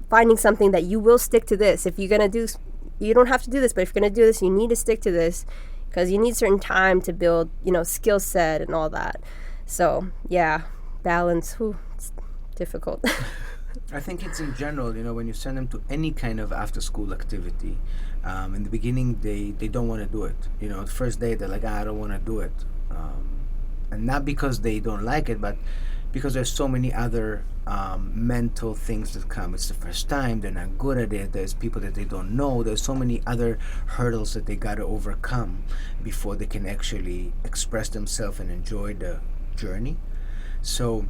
finding something that you will stick to this. If you're going to do, you don't have to do this, but if you're going to do this, you need to stick to this because you need certain time to build, you know, skill set and all that. So, yeah, balance, it's difficult. I think it's in general, you know, when you send them to any kind of after-school activity, in the beginning, they don't want to do it. You know, the first day, they're like, I don't want to do it. And not because they don't like it, but because there's so many other mental things that come. It's the first time, they're not good at it, there's people that they don't know, there's so many other hurdles that they got to overcome before they can actually express themselves and enjoy the journey. So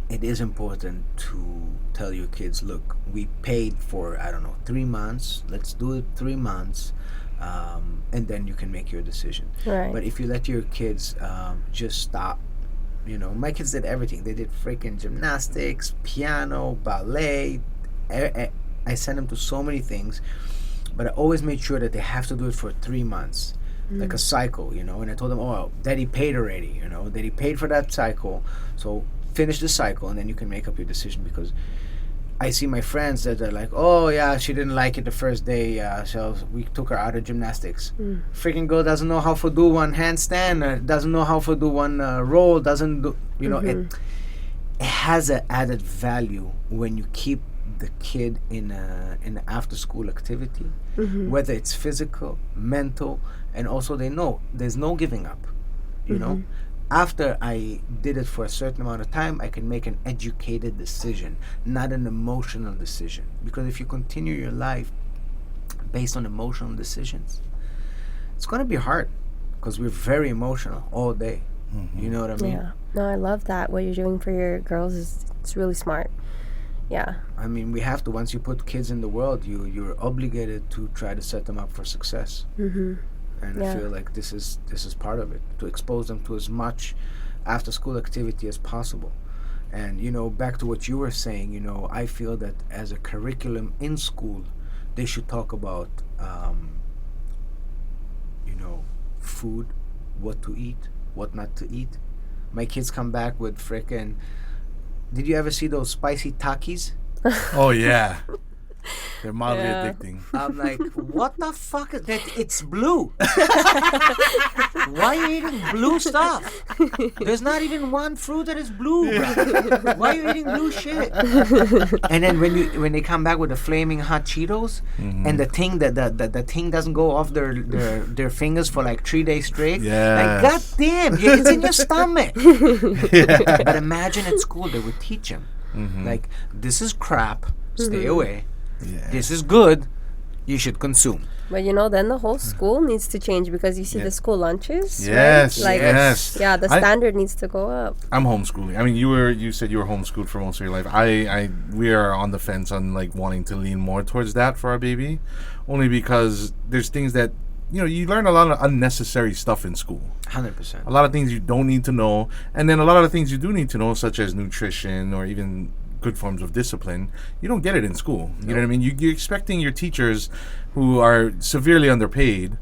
it is important to tell your kids, look, we paid for, 3 months, let's do it 3 months, and then you can make your decision. Right. But if you let your kids just stop, you know, my kids did everything. They did freaking gymnastics, piano, ballet. I sent them to so many things, but I always made sure that they have to do it for 3 months, like a cycle, you know. And I told them, oh, daddy paid already, you know, daddy paid for that cycle, so finish the cycle and then you can make up your decision. Because I see my friends that are like, oh yeah, she didn't like it the first day, so we took her out of gymnastics. Freaking girl doesn't know how to do one handstand, doesn't know how to do one roll, doesn't do, you know. It has an added value when you keep the kid in an after school activity, whether it's physical, mental, and also they know there's no giving up, you know. After I did it for a certain amount of time, I can make an educated decision, not an emotional decision. Because if you continue your life based on emotional decisions, it's going to be hard because we're very emotional all day. You know what I mean? Yeah. No, I love that. What you're doing for your girls it's really smart. Yeah. I mean, we have to, once you put kids in the world, you're obligated to try to set them up for success. And I feel like this is part of it, to expose them to as much after school activity as possible. And, you know, back to what you were saying, you know, I feel that as a curriculum in school, they should talk about, you know, food, what to eat, what not to eat. My kids come back with frickin', did you ever see those spicy Takis? Oh, yeah. They're mildly addicting. I'm like, what the fuck is that? It's blue. Why are you eating blue stuff? There's not even one fruit that is blue, bro. Why are you eating blue shit? And then when they come back with the flaming hot Cheetos and the thing that the thing doesn't go off their fingers for like 3 days straight. Like, god damn, it's in your stomach. But imagine at school they would teach them, like, this is crap, stay away. This is good, you should consume. But you know, then the whole school needs to change because you see the school lunches. Yes, right? Like, yeah, the standard needs to go up. I'm homeschooling. I mean, you said you were homeschooled for most of your life. We are on the fence on like wanting to lean more towards that for our baby, only because there's things that, you know, you learn a lot of unnecessary stuff in school. 100%. A lot of things you don't need to know, and then a lot of the things you do need to know, such as nutrition or even good forms of discipline, you don't get it in school. You know what I mean? You're expecting your teachers, who are severely underpaid,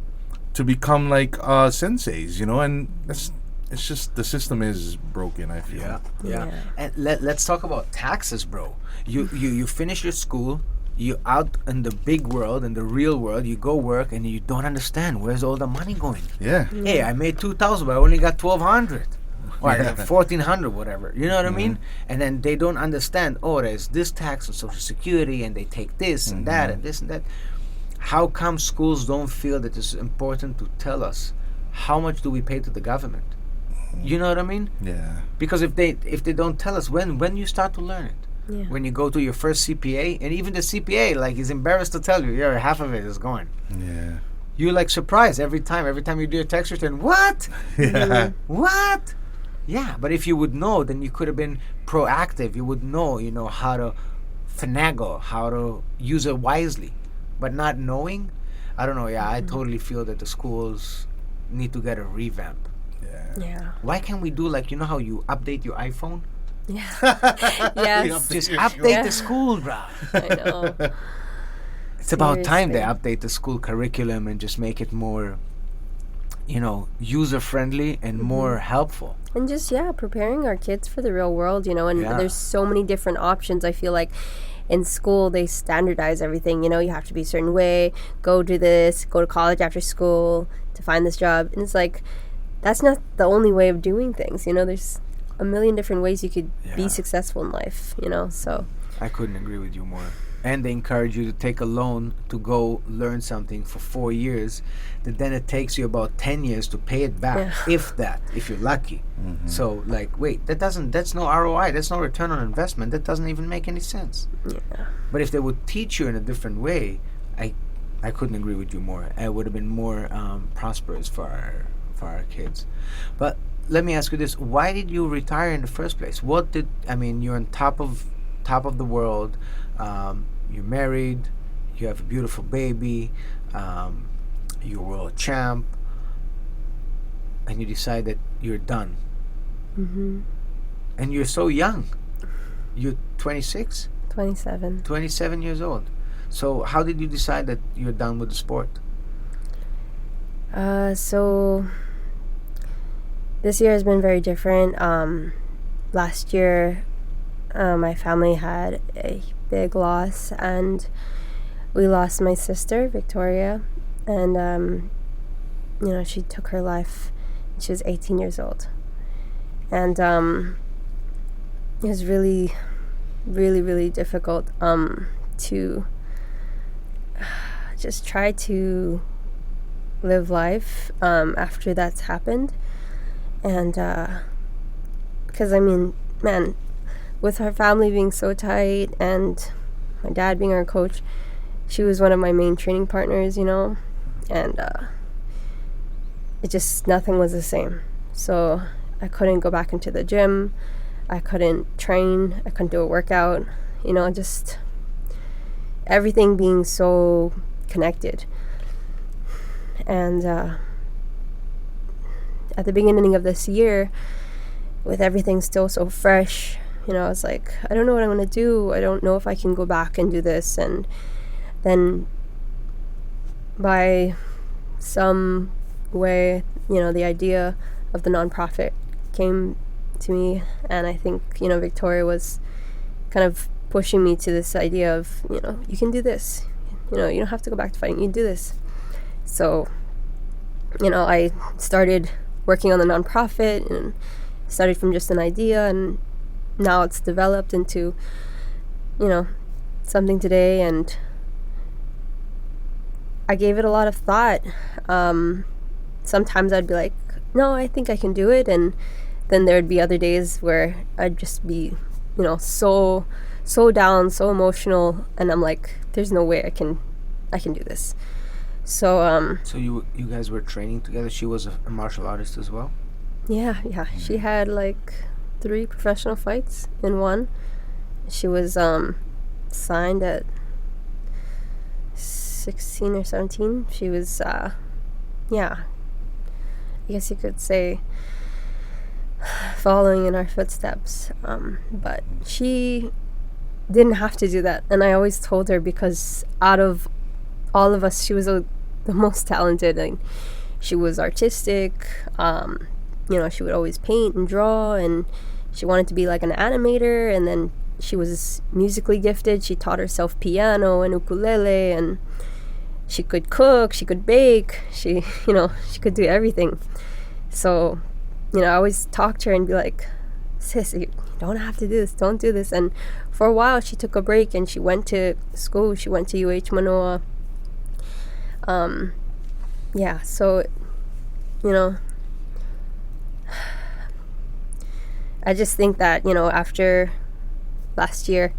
to become like senseis, you know, and it's just, the system is broken, I feel. Yeah. And let's talk about taxes, bro. You finish your school, you out in the big world, in the real world, you go work, and you don't understand where's all the money going. Hey, I made 2,000, but I only got 1,200. Or 1,400, whatever. You know what I mean? And then they don't understand, oh, there's this tax on Social Security, and they take this and that and this and that. How come schools don't feel that it's important to tell us how much do we pay to the government? You know what I mean? Yeah. Because if they don't tell us, when you start to learn it? When you go to your first CPA, and even the CPA, like, is embarrassed to tell you, yeah, half of it is gone. Yeah. You're like surprised every time you do a tax return. What? What? Yeah, but if you would know, then you could have been proactive. You would know, you know, how to finagle, how to use it wisely. But not knowing, I don't know. Yeah, I totally feel that the schools need to get a revamp. Yeah. Why can't we do, like, you know how you update your iPhone? Yeah. Yes. Just Your update Yeah. the school, bro. I know. It's about time they Seriously. update the school curriculum and just make it more, user friendly and more helpful. And just, preparing our kids for the real world, and Yeah. there's so many different options. I feel like in school, they standardize everything. You have to be a certain way, go do this, go to college after school to find this job. And it's like, that's not the only way of doing things. There's a million different ways you could Yeah. be successful in life, so. I couldn't agree with you more. And they encourage you to take a loan to go learn something for 4 years, that then it takes you about 10 years to pay it back, Yeah. if you're lucky. So, wait, that's no ROI, that's no return on investment, that doesn't even make any sense. Yeah. But if they would teach you in a different way, I couldn't agree with you more. It would have been more prosperous for our kids. But let me ask you this: why did you retire in the first place? You're on top of the world. You're married. You have a beautiful baby. You're world champ, and you decide that you're done. And you're so young. You're 26, 27. 27 years old. So how did you decide that you're done with the sport? So this year has been very different. Last year, my family had a big loss, and we lost my sister, Victoria, and she took her life. She was 18 years old, and it was really, really, really difficult to just try to live life after that's happened. And because man, with our family being so tight and my dad being our coach, she was one of my main training partners, and it just, nothing was the same. So I couldn't go back into the gym, I couldn't train, I couldn't do a workout, just everything being so connected. And at the beginning of this year, with everything still so fresh, I was like, I don't know what I'm going to do. I don't know if I can go back and do this. And then by some way, the idea of the nonprofit came to me. And I think, Victoria was kind of pushing me to this idea of, you can do this. You don't have to go back to fighting. You can do this. So, I started working on the nonprofit, and started from just an idea, and now it's developed into, something today. And I gave it a lot of thought. Sometimes I'd be like, no, I think I can do it. And then there'd be other days where I'd just be, so down, so emotional. And I'm like, there's no way I can do this. So So you guys were training together. She was a martial artist as well. yeah, she had like 3 professional fights in one. She was signed at 16 or 17. She was I guess you could say following in our footsteps, but she didn't have to do that. And I always told her, because out of all of us, she was the most talented. And she was artistic. She would always paint and draw, and she wanted to be like an animator. And then she was musically gifted. She taught herself piano and ukulele, and she could cook, she could bake, she could do everything. So, I always talk to her and be like, sis, you don't have to do this, don't do this. And for a while, she took a break and she went to school. She went to UH Manoa. So, I just think that, after last year,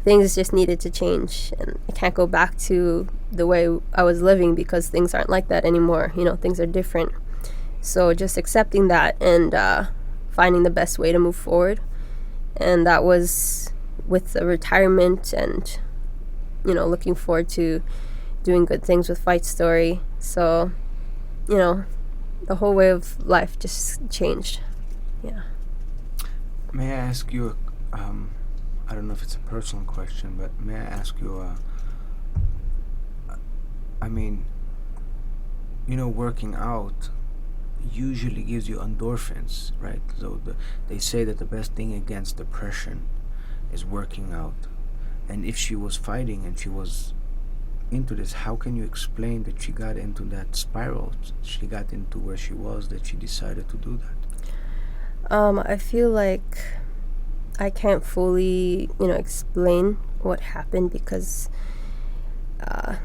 things just needed to change, and I can't go back to the way I was living, because things aren't like that anymore. Things are different. So just accepting that and finding the best way to move forward. And that was with the retirement, and looking forward to doing good things with Fight Story. So the whole way of life just changed. Yeah. May I ask you, I don't know if it's a personal question, but may I ask you, I mean, working out usually gives you endorphins, right? So they say that the best thing against depression is working out. And if she was fighting and she was into this, how can you explain that she got into that spiral? She got into where she was, that she decided to do that? I feel like I can't fully, explain what happened because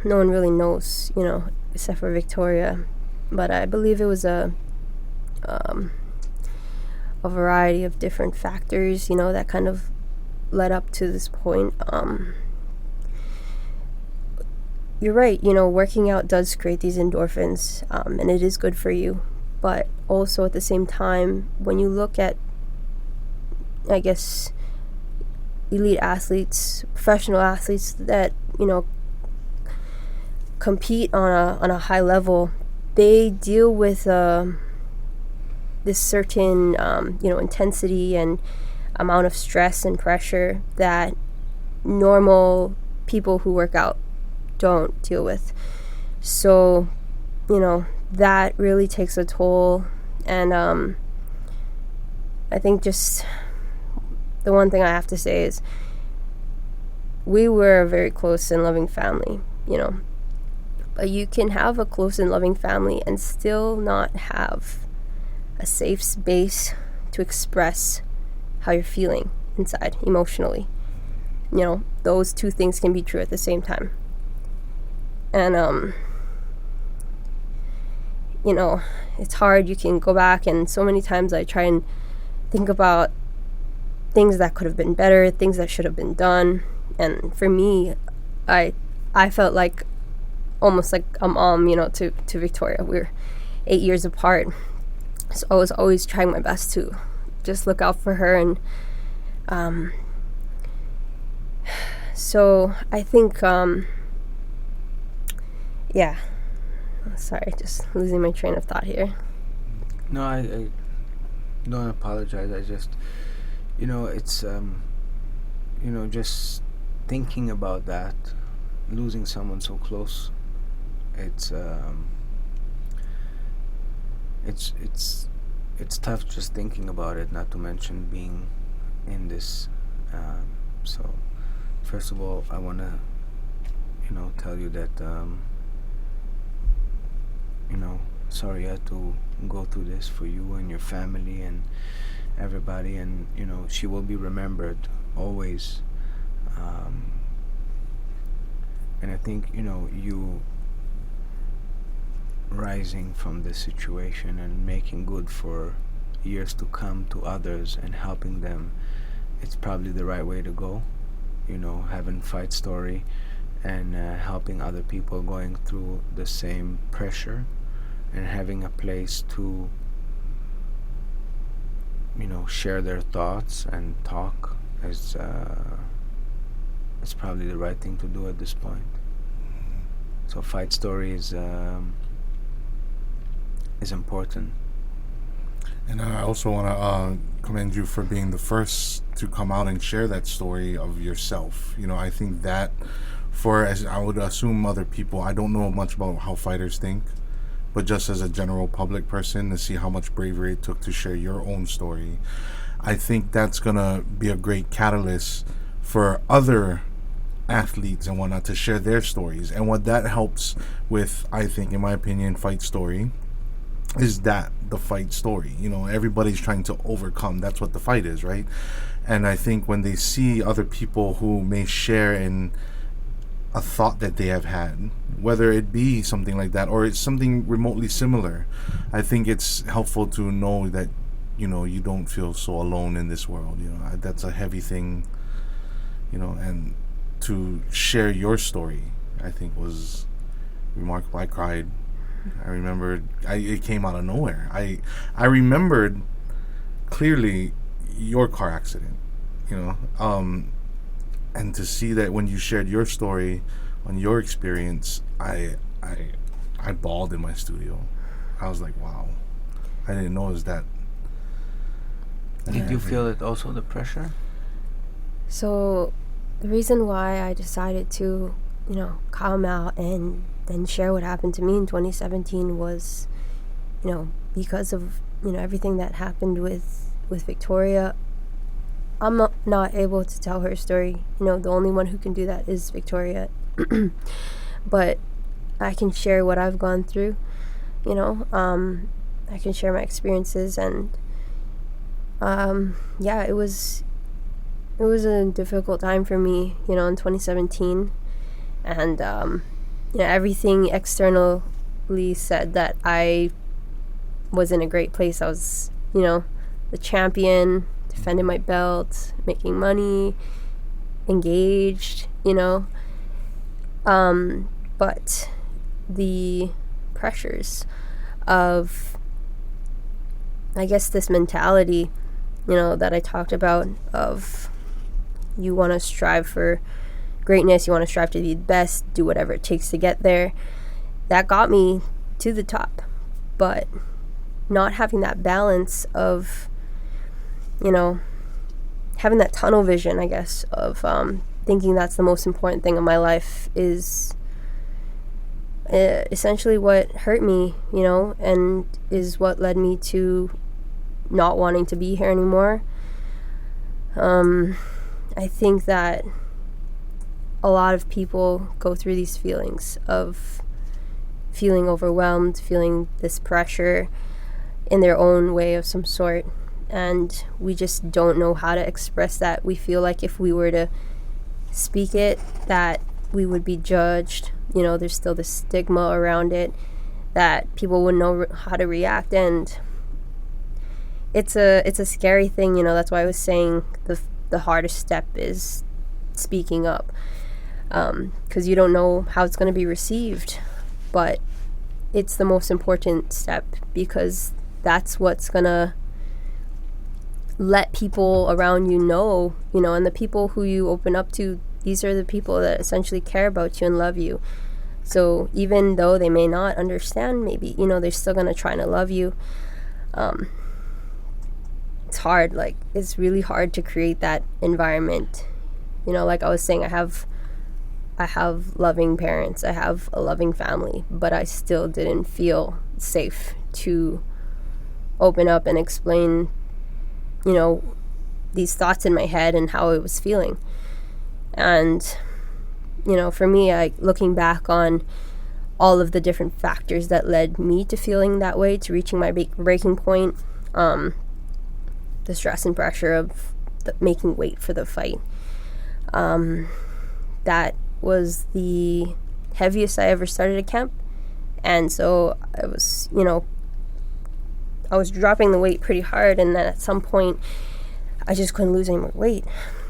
no one really knows, except for Victoria. But I believe it was a variety of different factors, that kind of led up to this point. You're right, working out does create these endorphins, and it is good for you. But also at the same time, when you look at, I guess, elite athletes, professional athletes that, compete on a high level, they deal with this certain, intensity and amount of stress and pressure that normal people who work out don't deal with. So, that really takes a toll. And I think just the one thing I have to say is we were a very close and loving family, but you can have a close and loving family and still not have a safe space to express how you're feeling inside emotionally. Those two things can be true at the same time. And it's hard. You can go back, and so many times I try and think about things that could have been better, things that should have been done. And for me, I felt like almost like a mom, to Victoria. We're 8 years apart, so I was always trying my best to just look out for her. And so I think yeah, sorry, just losing my train of thought here. No, I don't apologize. I just, it's, just thinking about that, losing someone so close, it's tough just thinking about it, not to mention being in this. So, first of all, I want to, tell you that, sorry I had to go through this for you and your family and everybody, and she will be remembered always. And I think you rising from this situation and making good for years to come to others and helping them, it's probably the right way to go. Having Fight Story and helping other people going through the same pressure and having a place to share their thoughts and talk is it's probably the right thing to do at this point. So Fight Story is important. And I also want to commend you for being the first to come out and share that story of yourself. I think that as I would assume other people, I don't know much about how fighters think, but just as a general public person, to see how much bravery it took to share your own story, I think that's going to be a great catalyst for other athletes and whatnot to share their stories. And what that helps with, I think, in my opinion, Fight Story, is that the fight story. Everybody's trying to overcome. That's what the fight is, right? And I think when they see other people who may share in a thought that they have had, whether it be something like that or it's something remotely similar, I think it's helpful to know that you don't feel so alone in this world. That's a heavy thing, and to share your story, I think, was remarkable. I cried. I remembered, it came out of nowhere. I remembered clearly your car accident, and to see that when you shared your story on your experience, I bawled in my studio. I was like, wow, I didn't know it was that Did you feel it also, the pressure? So the reason why I decided to, come out and then share what happened to me in 2017 was, because of, everything that happened with Victoria. I'm not able to tell her story. The only one who can do that is Victoria. But I can share what I've gone through, I can share my experiences, and it was a difficult time for me, in 2017, and everything externally said that I was in a great place. I was, the champion, defending my belt, making money, engaged, but the pressures of, I guess, this mentality, that I talked about, of you want to strive for greatness, you want to strive to be the best, do whatever it takes to get there, that got me to the top. But not having that balance of, having that tunnel vision, I guess, of thinking that's the most important thing in my life is essentially what hurt me, and is what led me to not wanting to be here anymore. I think that a lot of people go through these feelings of feeling overwhelmed, feeling this pressure in their own way of some sort, and we just don't know how to express that. We feel like if we were to speak it, that we would be judged. There's still this stigma around it, that people wouldn't know how to react, and it's a scary thing. That's why I was saying the hardest step is speaking up, because you don't know how it's going to be received, but it's the most important step, because that's what's going to let people around you know, and the people who you open up to, these are the people that essentially care about you and love you. So even though they may not understand, maybe, they're still going to try to love you. It's hard. It's really hard to create that environment. Like I was saying, I have loving parents, I have a loving family, but I still didn't feel safe to open up and explain, these thoughts in my head and how I was feeling. And, for me, looking back on all of the different factors that led me to feeling that way, to reaching my breaking point, the stress and pressure of making weight for the fight, that was the heaviest I ever started a camp. And so I was, I was dropping the weight pretty hard, and then at some point I just couldn't lose any more weight.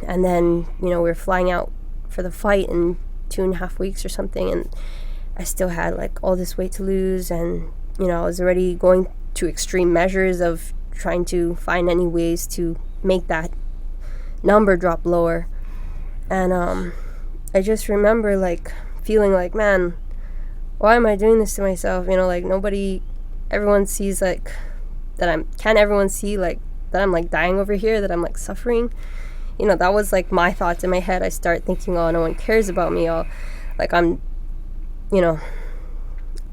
And then, we were flying out for the fight in 2.5 weeks or something, and I still had all this weight to lose, and I was already going to extreme measures of trying to find any ways to make that number drop lower. And I just remember feeling man, why am I doing this to myself? Everyone sees that can everyone see that I'm dying over here, that I'm suffering? That was my thoughts in my head. I start thinking, oh, no one cares about me. Oh, I'm,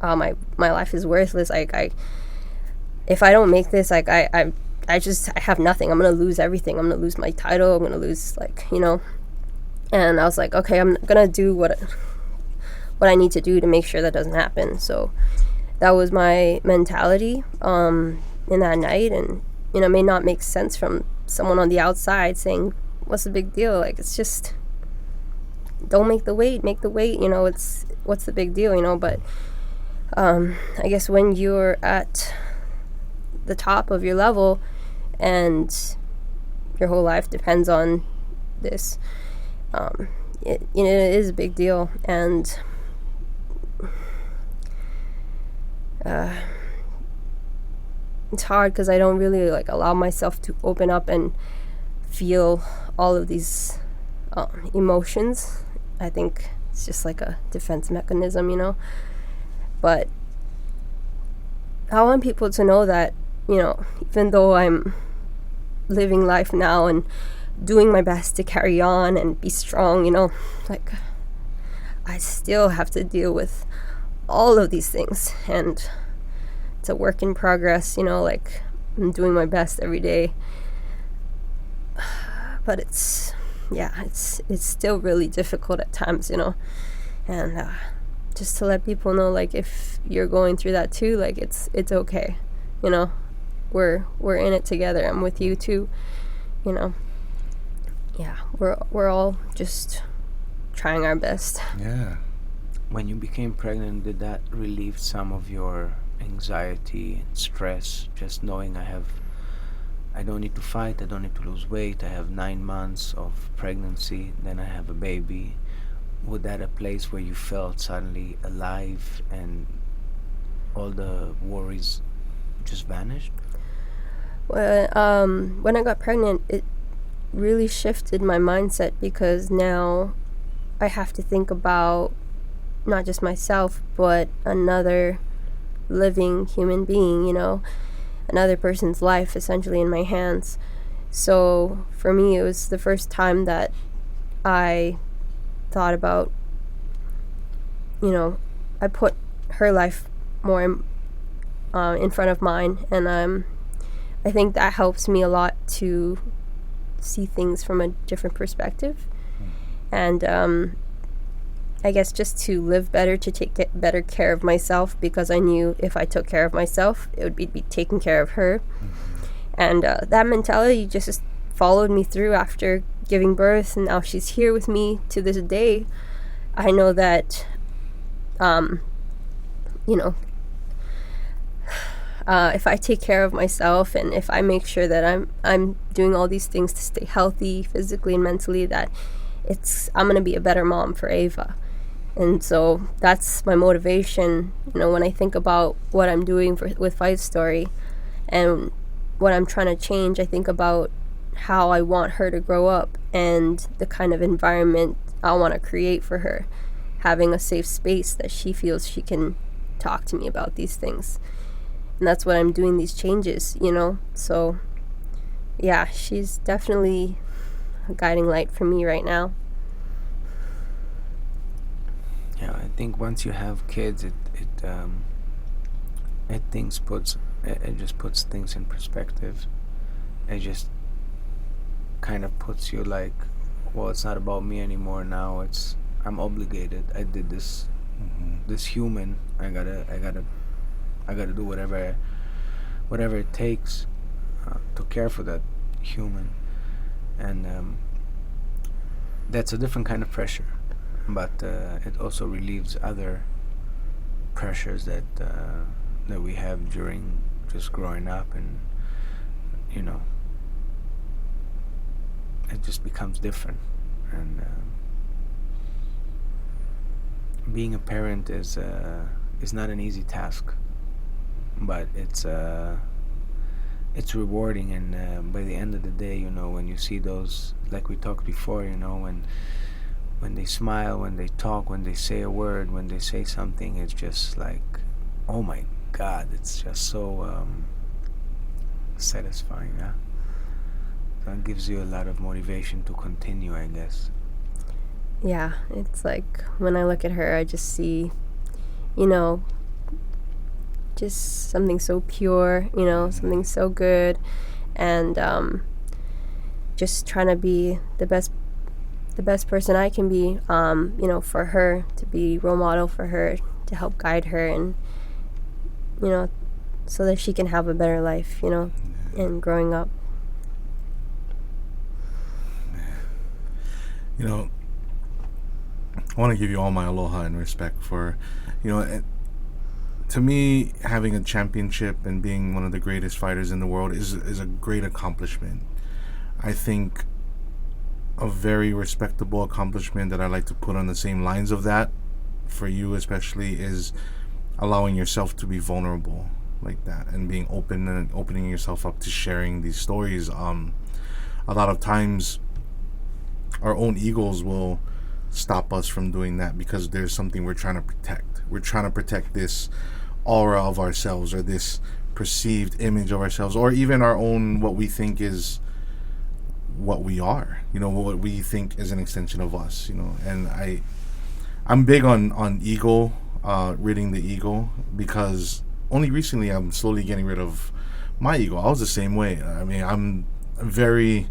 my life is worthless. If I don't make this, I have nothing. I'm gonna lose everything. I'm gonna lose my title. I'm gonna lose And I was okay, I'm gonna do what I need to do to make sure that doesn't happen. So that was my mentality in that night. And it may not make sense from someone on the outside saying, what's the big deal? It's just, don't make the weight. It's, what's the big deal? But I guess when you're at the top of your level and your whole life depends on this, it is a big deal. And it's hard because I don't really allow myself to open up and feel all of these emotions. I think it's just a defense mechanism, but I want people to know that, even though I'm living life now and doing my best to carry on and be strong, you know. Like, I still have to deal with all of these things, and it's a work in progress, you know. Like, I'm doing my best every day, but it's still really difficult at times, you know. And just to let people know, like, if you're going through that too, like, it's okay, you know. We're in it together. I'm with you too, you know. Yeah, we're all just trying our best. Yeah. When you became pregnant, did that relieve some of your anxiety and stress, just knowing I don't need to fight, I don't need to lose weight, I have 9 months of pregnancy, then I have a baby? Was that a place where you felt suddenly alive and all the worries just vanished? Well, when I got pregnant, it really shifted my mindset, because now I have to think about not just myself, but another living human being, you know, another person's life essentially in my hands. So for me, it was the first time that I thought about, you know, I put her life more in front of mine, and I think that helps me a lot to see things from a different perspective, and I guess just to live better, to get better care of myself, because I knew if I took care of myself, it would be taking care of her. And that mentality just followed me through after giving birth, and now she's here with me to this day. I know that, you know, if I take care of myself, and if I make sure that I'm doing all these things to stay healthy physically and mentally, that I'm gonna be a better mom for Ava. And so that's my motivation, you know, when I think about what I'm doing with Fight Story and what I'm trying to change. I think about how I want her to grow up and the kind of environment I want to create for her, having a safe space that she feels she can talk to me about these things. And that's what I'm doing, these changes, you know. So yeah, she's definitely a guiding light for me right now. Yeah, I think once you have kids, it just puts things in perspective. It just kind of puts you like, well, it's not about me anymore now. I'm obligated. I did this. This human. I gotta do whatever it takes to care for that human, and that's a different kind of pressure. But it also relieves other pressures that we have during just growing up, and you know, it just becomes different. And being a parent is not an easy task, but it's rewarding. And by the end of the day, you know, when you see those, like we talked before, you know, when they smile, when they talk, when they say a word, when they say something, it's just like, oh my God, it's just so satisfying. Yeah? So it gives you a lot of motivation to continue, I guess. Yeah, it's like when I look at her, I just see, you know, just something so pure, you know, something so good, and just trying to be the best person I can be, you know, for her, to be role model for her, to help guide her, and, you know, so that she can have a better life, you know, and growing up. You know, I want to give you all my aloha and respect for, you know, to me, having a championship and being one of the greatest fighters in the world is a great accomplishment. I think a very respectable accomplishment that I like to put on the same lines of that, for you especially, is allowing yourself to be vulnerable like that, and being open and opening yourself up to sharing these stories. A lot of times our own egos will stop us from doing that, because there's something we're trying to protect. We're trying to protect this aura of ourselves, or this perceived image of ourselves, or even our own, what we think is what we are, what we think is an extension of us, and I'm big on ego, ridding the ego, because only recently I'm slowly getting rid of my ego. I was the same way. I mean, I'm very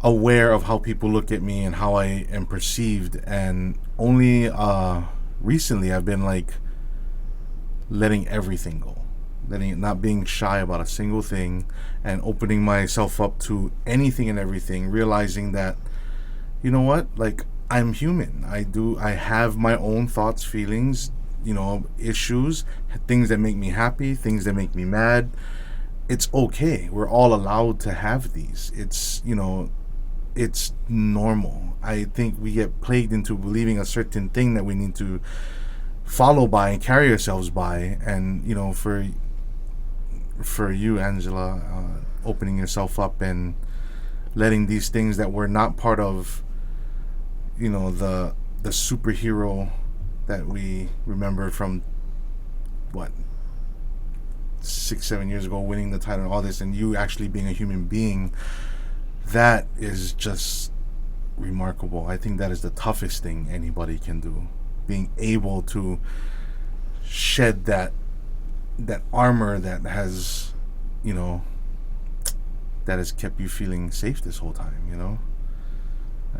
aware of how people look at me and how I am perceived, and only recently I've been like letting everything go, not being shy about a single thing, and opening myself up to anything and everything, realizing that, you know what, like, I'm human. I have my own thoughts, feelings, issues, things that make me happy, things that make me mad. It's okay. We're all allowed to have these. It's normal. I think we get plagued into believing a certain thing that we need to follow by and carry ourselves by. And for you, Angela, opening yourself up and letting these things that were not part of the superhero that we remember from 6-7 years ago, winning the title and all this, and you actually being a human being, that is just remarkable. I think that is the toughest thing anybody can do, being able to shed that armor that has kept you feeling safe this whole time.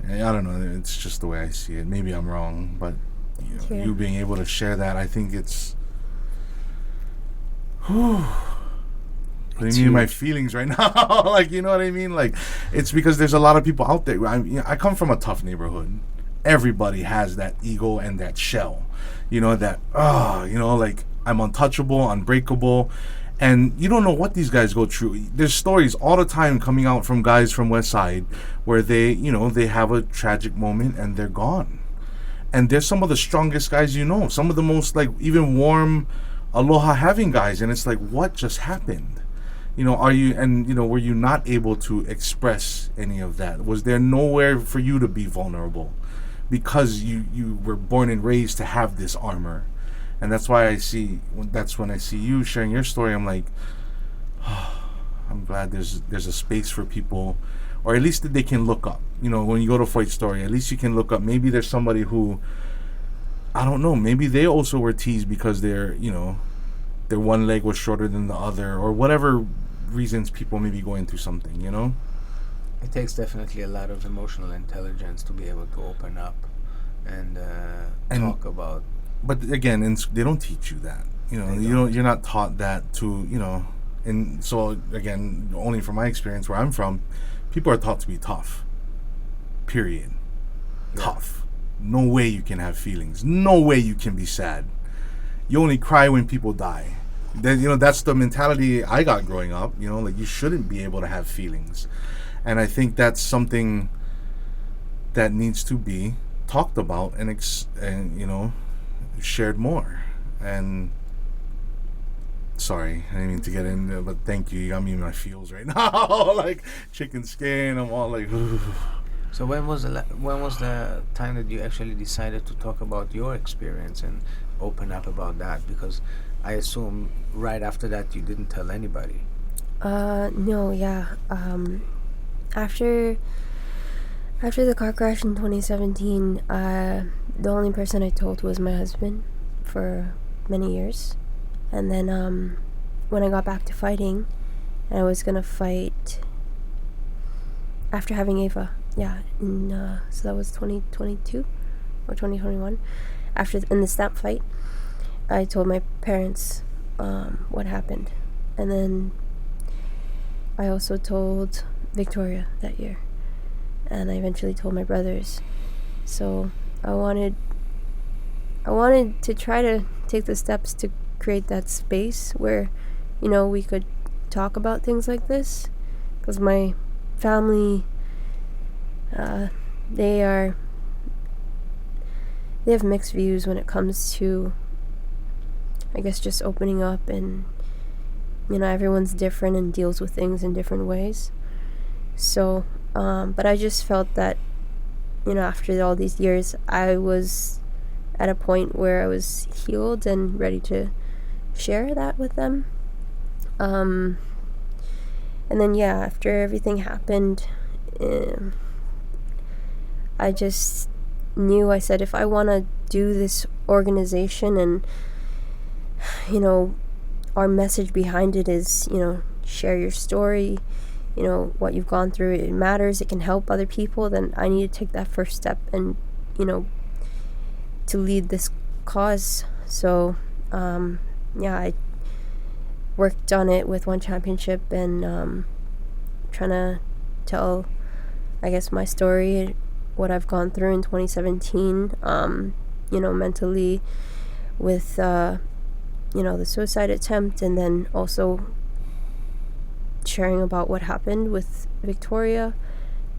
I don't know, it's just the way I see it. Maybe I'm wrong, but you being able to share that, I think it's putting me in my feelings right now. Like, you know what I mean? Like, it's because there's a lot of people out there. I come from a tough neighborhood. Everybody has that ego and that shell, that like, I'm untouchable, unbreakable. And you don't know what these guys go through. There's stories all the time coming out from guys from West Side where they have a tragic moment and they're gone. And they're some of the strongest guys, some of the most, like, even warm, aloha having guys. And it's like, what just happened? Were you not able to express any of that? Was there nowhere for you to be vulnerable because you were born and raised to have this armor? And that's why that's when I see you sharing your story, I'm like, I'm glad there's a space for people, or at least that they can look up. When you go to Fight Story, at least you can look up. Maybe there's somebody who, I don't know, maybe they also were teased because their one leg was shorter than the other, or whatever reasons people may be going through something, It takes definitely a lot of emotional intelligence to be able to open up and talk about. But again, they don't teach you that. You're not taught that to, and so again, only from my experience where I'm from, people are taught to be tough. Period. Yeah. Tough. No way you can have feelings. No way you can be sad. You only cry when people die. Then, that's the mentality I got growing up. Like, you shouldn't be able to have feelings. And I think that's something that needs to be talked about and shared more. And sorry, I didn't mean to get in there, but thank you. You got me in my feels right now. Like chicken skin. I'm all like. So when was the time that you actually decided to talk about your experience and open up about that? Because I assume right after that you didn't tell anybody. No, yeah. After the car crash in 2017, the only person I told was my husband for many years. And then when I got back to fighting, and I was gonna fight after having Ava, so that was 2022 or 2021. In the stamp fight, I told my parents what happened, and then I also told Victoria that year, and I eventually told my brothers. So I wanted to try to take the steps to create that space where we could talk about things like this, because my family, they have mixed views when it comes to, I guess, just opening up, and everyone's different and deals with things in different ways. So but I just felt that after all these years, I was at a point where I was healed and ready to share that with them. And then after everything happened, I just knew, I said, if I want to do this organization and, our message behind it is, share your story, what you've gone through, it matters, it can help other people, then I need to take that first step and, to lead this cause. So, I worked on it with ONE Championship and trying to tell, I guess, my story, what I've gone through in 2017, mentally with, the suicide attempt, and then also sharing about what happened with Victoria,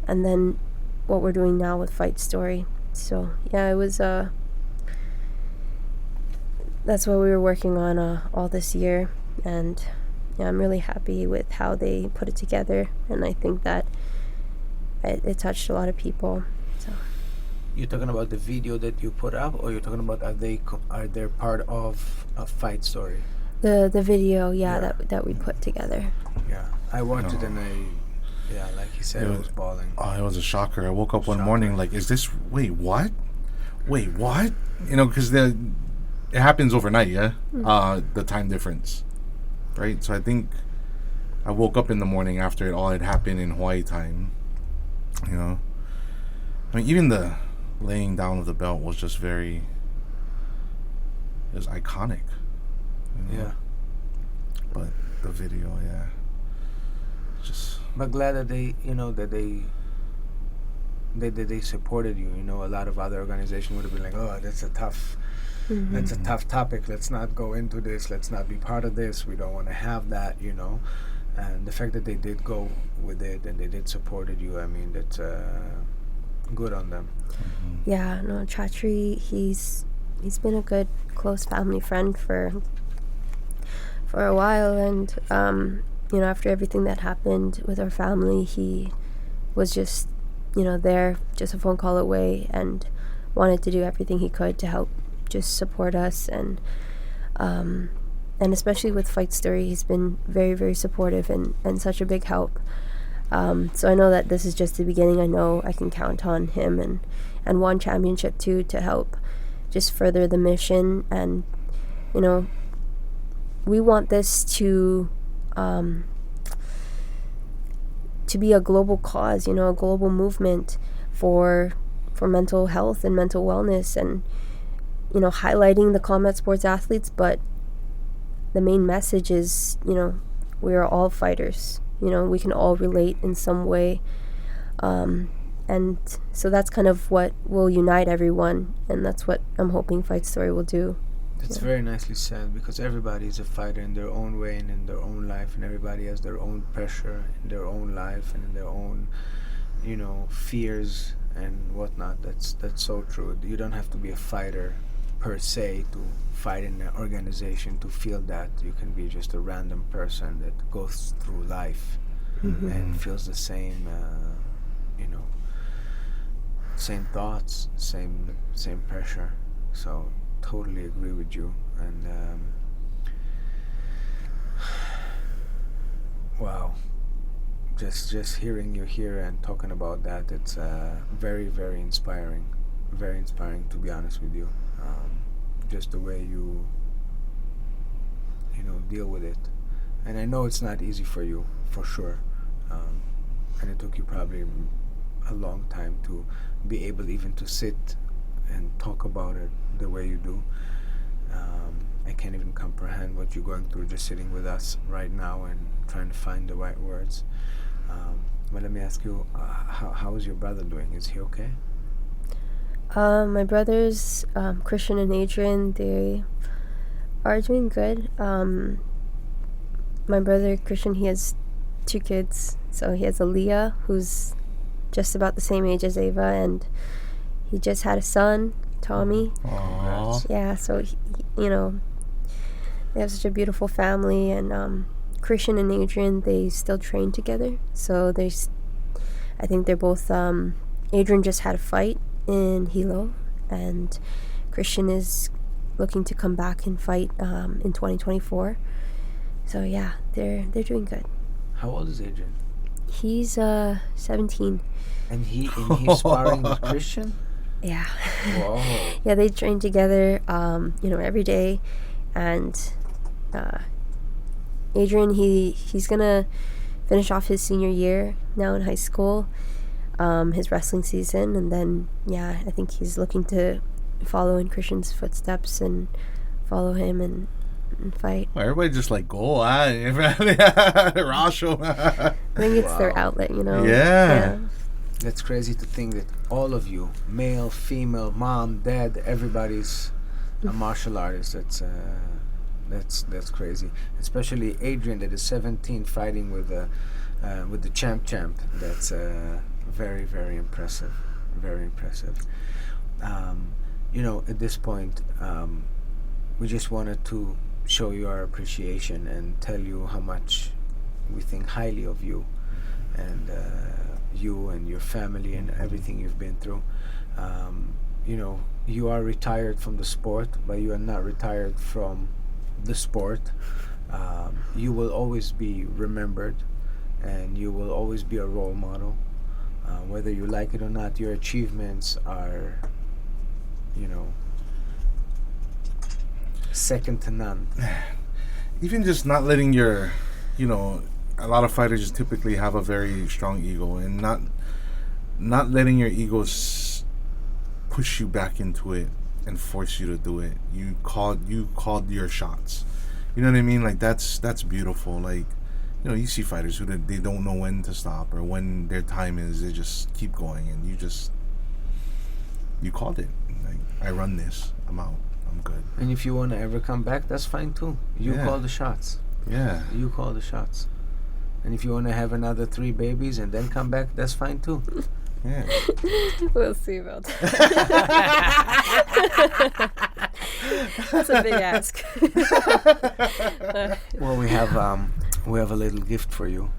and then what we're doing now with Fight Story. So, it was, that's what we were working on all this year, and I'm really happy with how they put it together, and I think that it touched a lot of people. So you're talking about the video that you put up, or you're talking about are they part of a Fight Story? The video, that we put together. Yeah, I watched it and like he said, I was bawling. Oh, it was a shocker. I woke up one morning like, is this? Wait, what? Because it happens overnight, the time difference, right? So I think I woke up in the morning after it all had happened in Hawaii time. Even the laying down of the belt was just it was iconic. Yeah. But the video, just. But glad that they supported you. A lot of other organizations would have been like, oh, that's a tough topic. Let's not go into this. Let's not be part of this. We don't want to have that. And the fact that they did go with it and they did supported you, that's good on them. Yeah, no, Chatri, he's been a good, close family friend for a while, and after everything that happened with our family, he was just there, just a phone call away, and wanted to do everything he could to help just support us, and especially with Fight Story, he's been very, very supportive and such a big help. So I know that this is just the beginning. I know I can count on him and ONE Championship too to help just further the mission. And we want this to be a global cause, a global movement for mental health and mental wellness, and highlighting the combat sports athletes. But the main message is, we are all fighters. We can all relate in some way. And so that's kind of what will unite everyone, and that's what I'm hoping Fight Story will do. That's very nicely said, because everybody is a fighter in their own way and in their own life, and everybody has their own pressure in their own life and in their own, fears and whatnot. That's so true. You don't have to be a fighter per se to fight in an organization to feel that. You can be just a random person that goes through life and feels the same, same thoughts, same pressure. So totally agree with you. And wow, just hearing you here and talking about that, it's very, very inspiring. Very inspiring, to be honest with you. Just the way you deal with it, and I know it's not easy for you, for sure, and it took you probably a long time to be able even to sit and talk about it the way you do. I can't even comprehend what you're going through just sitting with us right now and trying to find the right words. But let me ask you, how is your brother doing? Is he okay? My brothers, Christian and Adrian, they are doing good. My brother Christian, he has 2 kids. So he has Aaliyah, who's just about the same age as Ava, and he just had a son, Tommy. Aww. Yeah, so they have such a beautiful family, and Christian and Adrian, they still train together. So I think they're both. Adrian just had a fight in Hilo, and Christian is looking to come back and fight in 2024. So yeah, they're doing good. How old is Adrian? He's 17. And he's sparring with Christian? Yeah. Whoa. Yeah, they train together, every day. And Adrian, he's gonna finish off his senior year now in high school, his wrestling season, and then I think he's looking to follow in Christian's footsteps and follow him and fight. Well, everybody just like go, Rasho. I think it's their outlet, Yeah. That's crazy to think that all of you, male, female, mom, dad, everybody's a martial artist. That's crazy. Especially Adrian, that is 17, fighting with the champ. That's very, very impressive. Very impressive. At this point, we just wanted to show you our appreciation and tell you how much we think highly of you, and you and your family and everything you've been through. You are retired from the sport, but you are not retired from the sport. You will always be remembered, and you will always be a role model. Whether you like it or not, your achievements are, second to none. Even just not letting your, a lot of fighters just typically have a very strong ego, and not letting your egos push you back into it and force you to do it. You called your shots. You know what I mean? Like that's beautiful. Like, you see fighters who they don't know when to stop or when their time is. They just keep going, and you called it. Like, I run this. I'm out. I'm good. And if you want to ever come back, that's fine too. You call the shots. Yeah. You call the shots. And if you want to have another 3 babies and then come back, that's fine too. Yeah. We'll see about that. That's a big ask. Well, we have a little gift for you.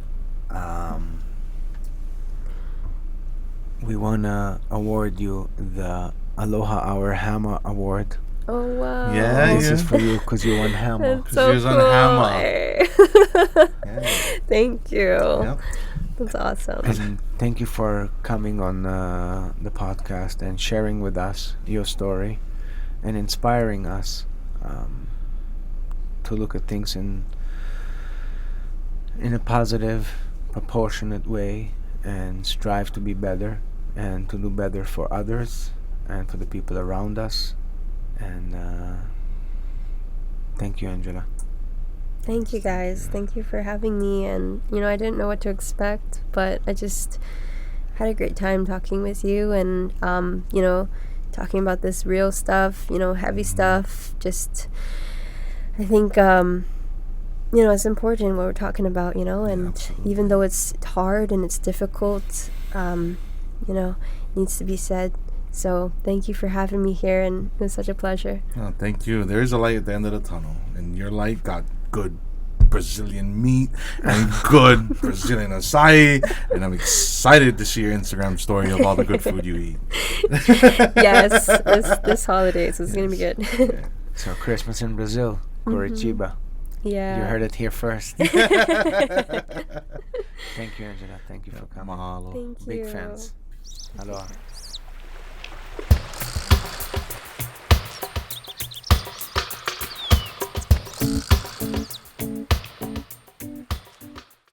We wanna award you the ALoha Hour Hammer Award. Oh wow! Yeah, this is for you because you won Hammer. That's so cool. On Hammer. Thank you. Yep. That's awesome. And thank you for coming on the podcast and sharing with us your story and inspiring us to look at things in a positive, proportionate way and strive to be better and to do better for others and for the people around us. And thank you, Angela. Thank you, guys. Thank you for having me. And I didn't know what to expect, but I just had a great time talking with you and talking about this real stuff, heavy stuff. Just I think it's important what we're talking about, and even though it's hard and it's difficult, needs to be said. So thank you for having me here, and it was such a pleasure. Oh, thank you. There is a light at the end of the tunnel, and your light got good Brazilian meat and good Brazilian acai, and I'm excited to see your Instagram story of all the good food you eat. Yes, this holidays is going to be good. Yeah. So Christmas in Brazil, Curitiba. Yeah. You heard it here first. Thank you, Angela. Thank you for coming. Mahalo. Thank you. Big fans. Aloha.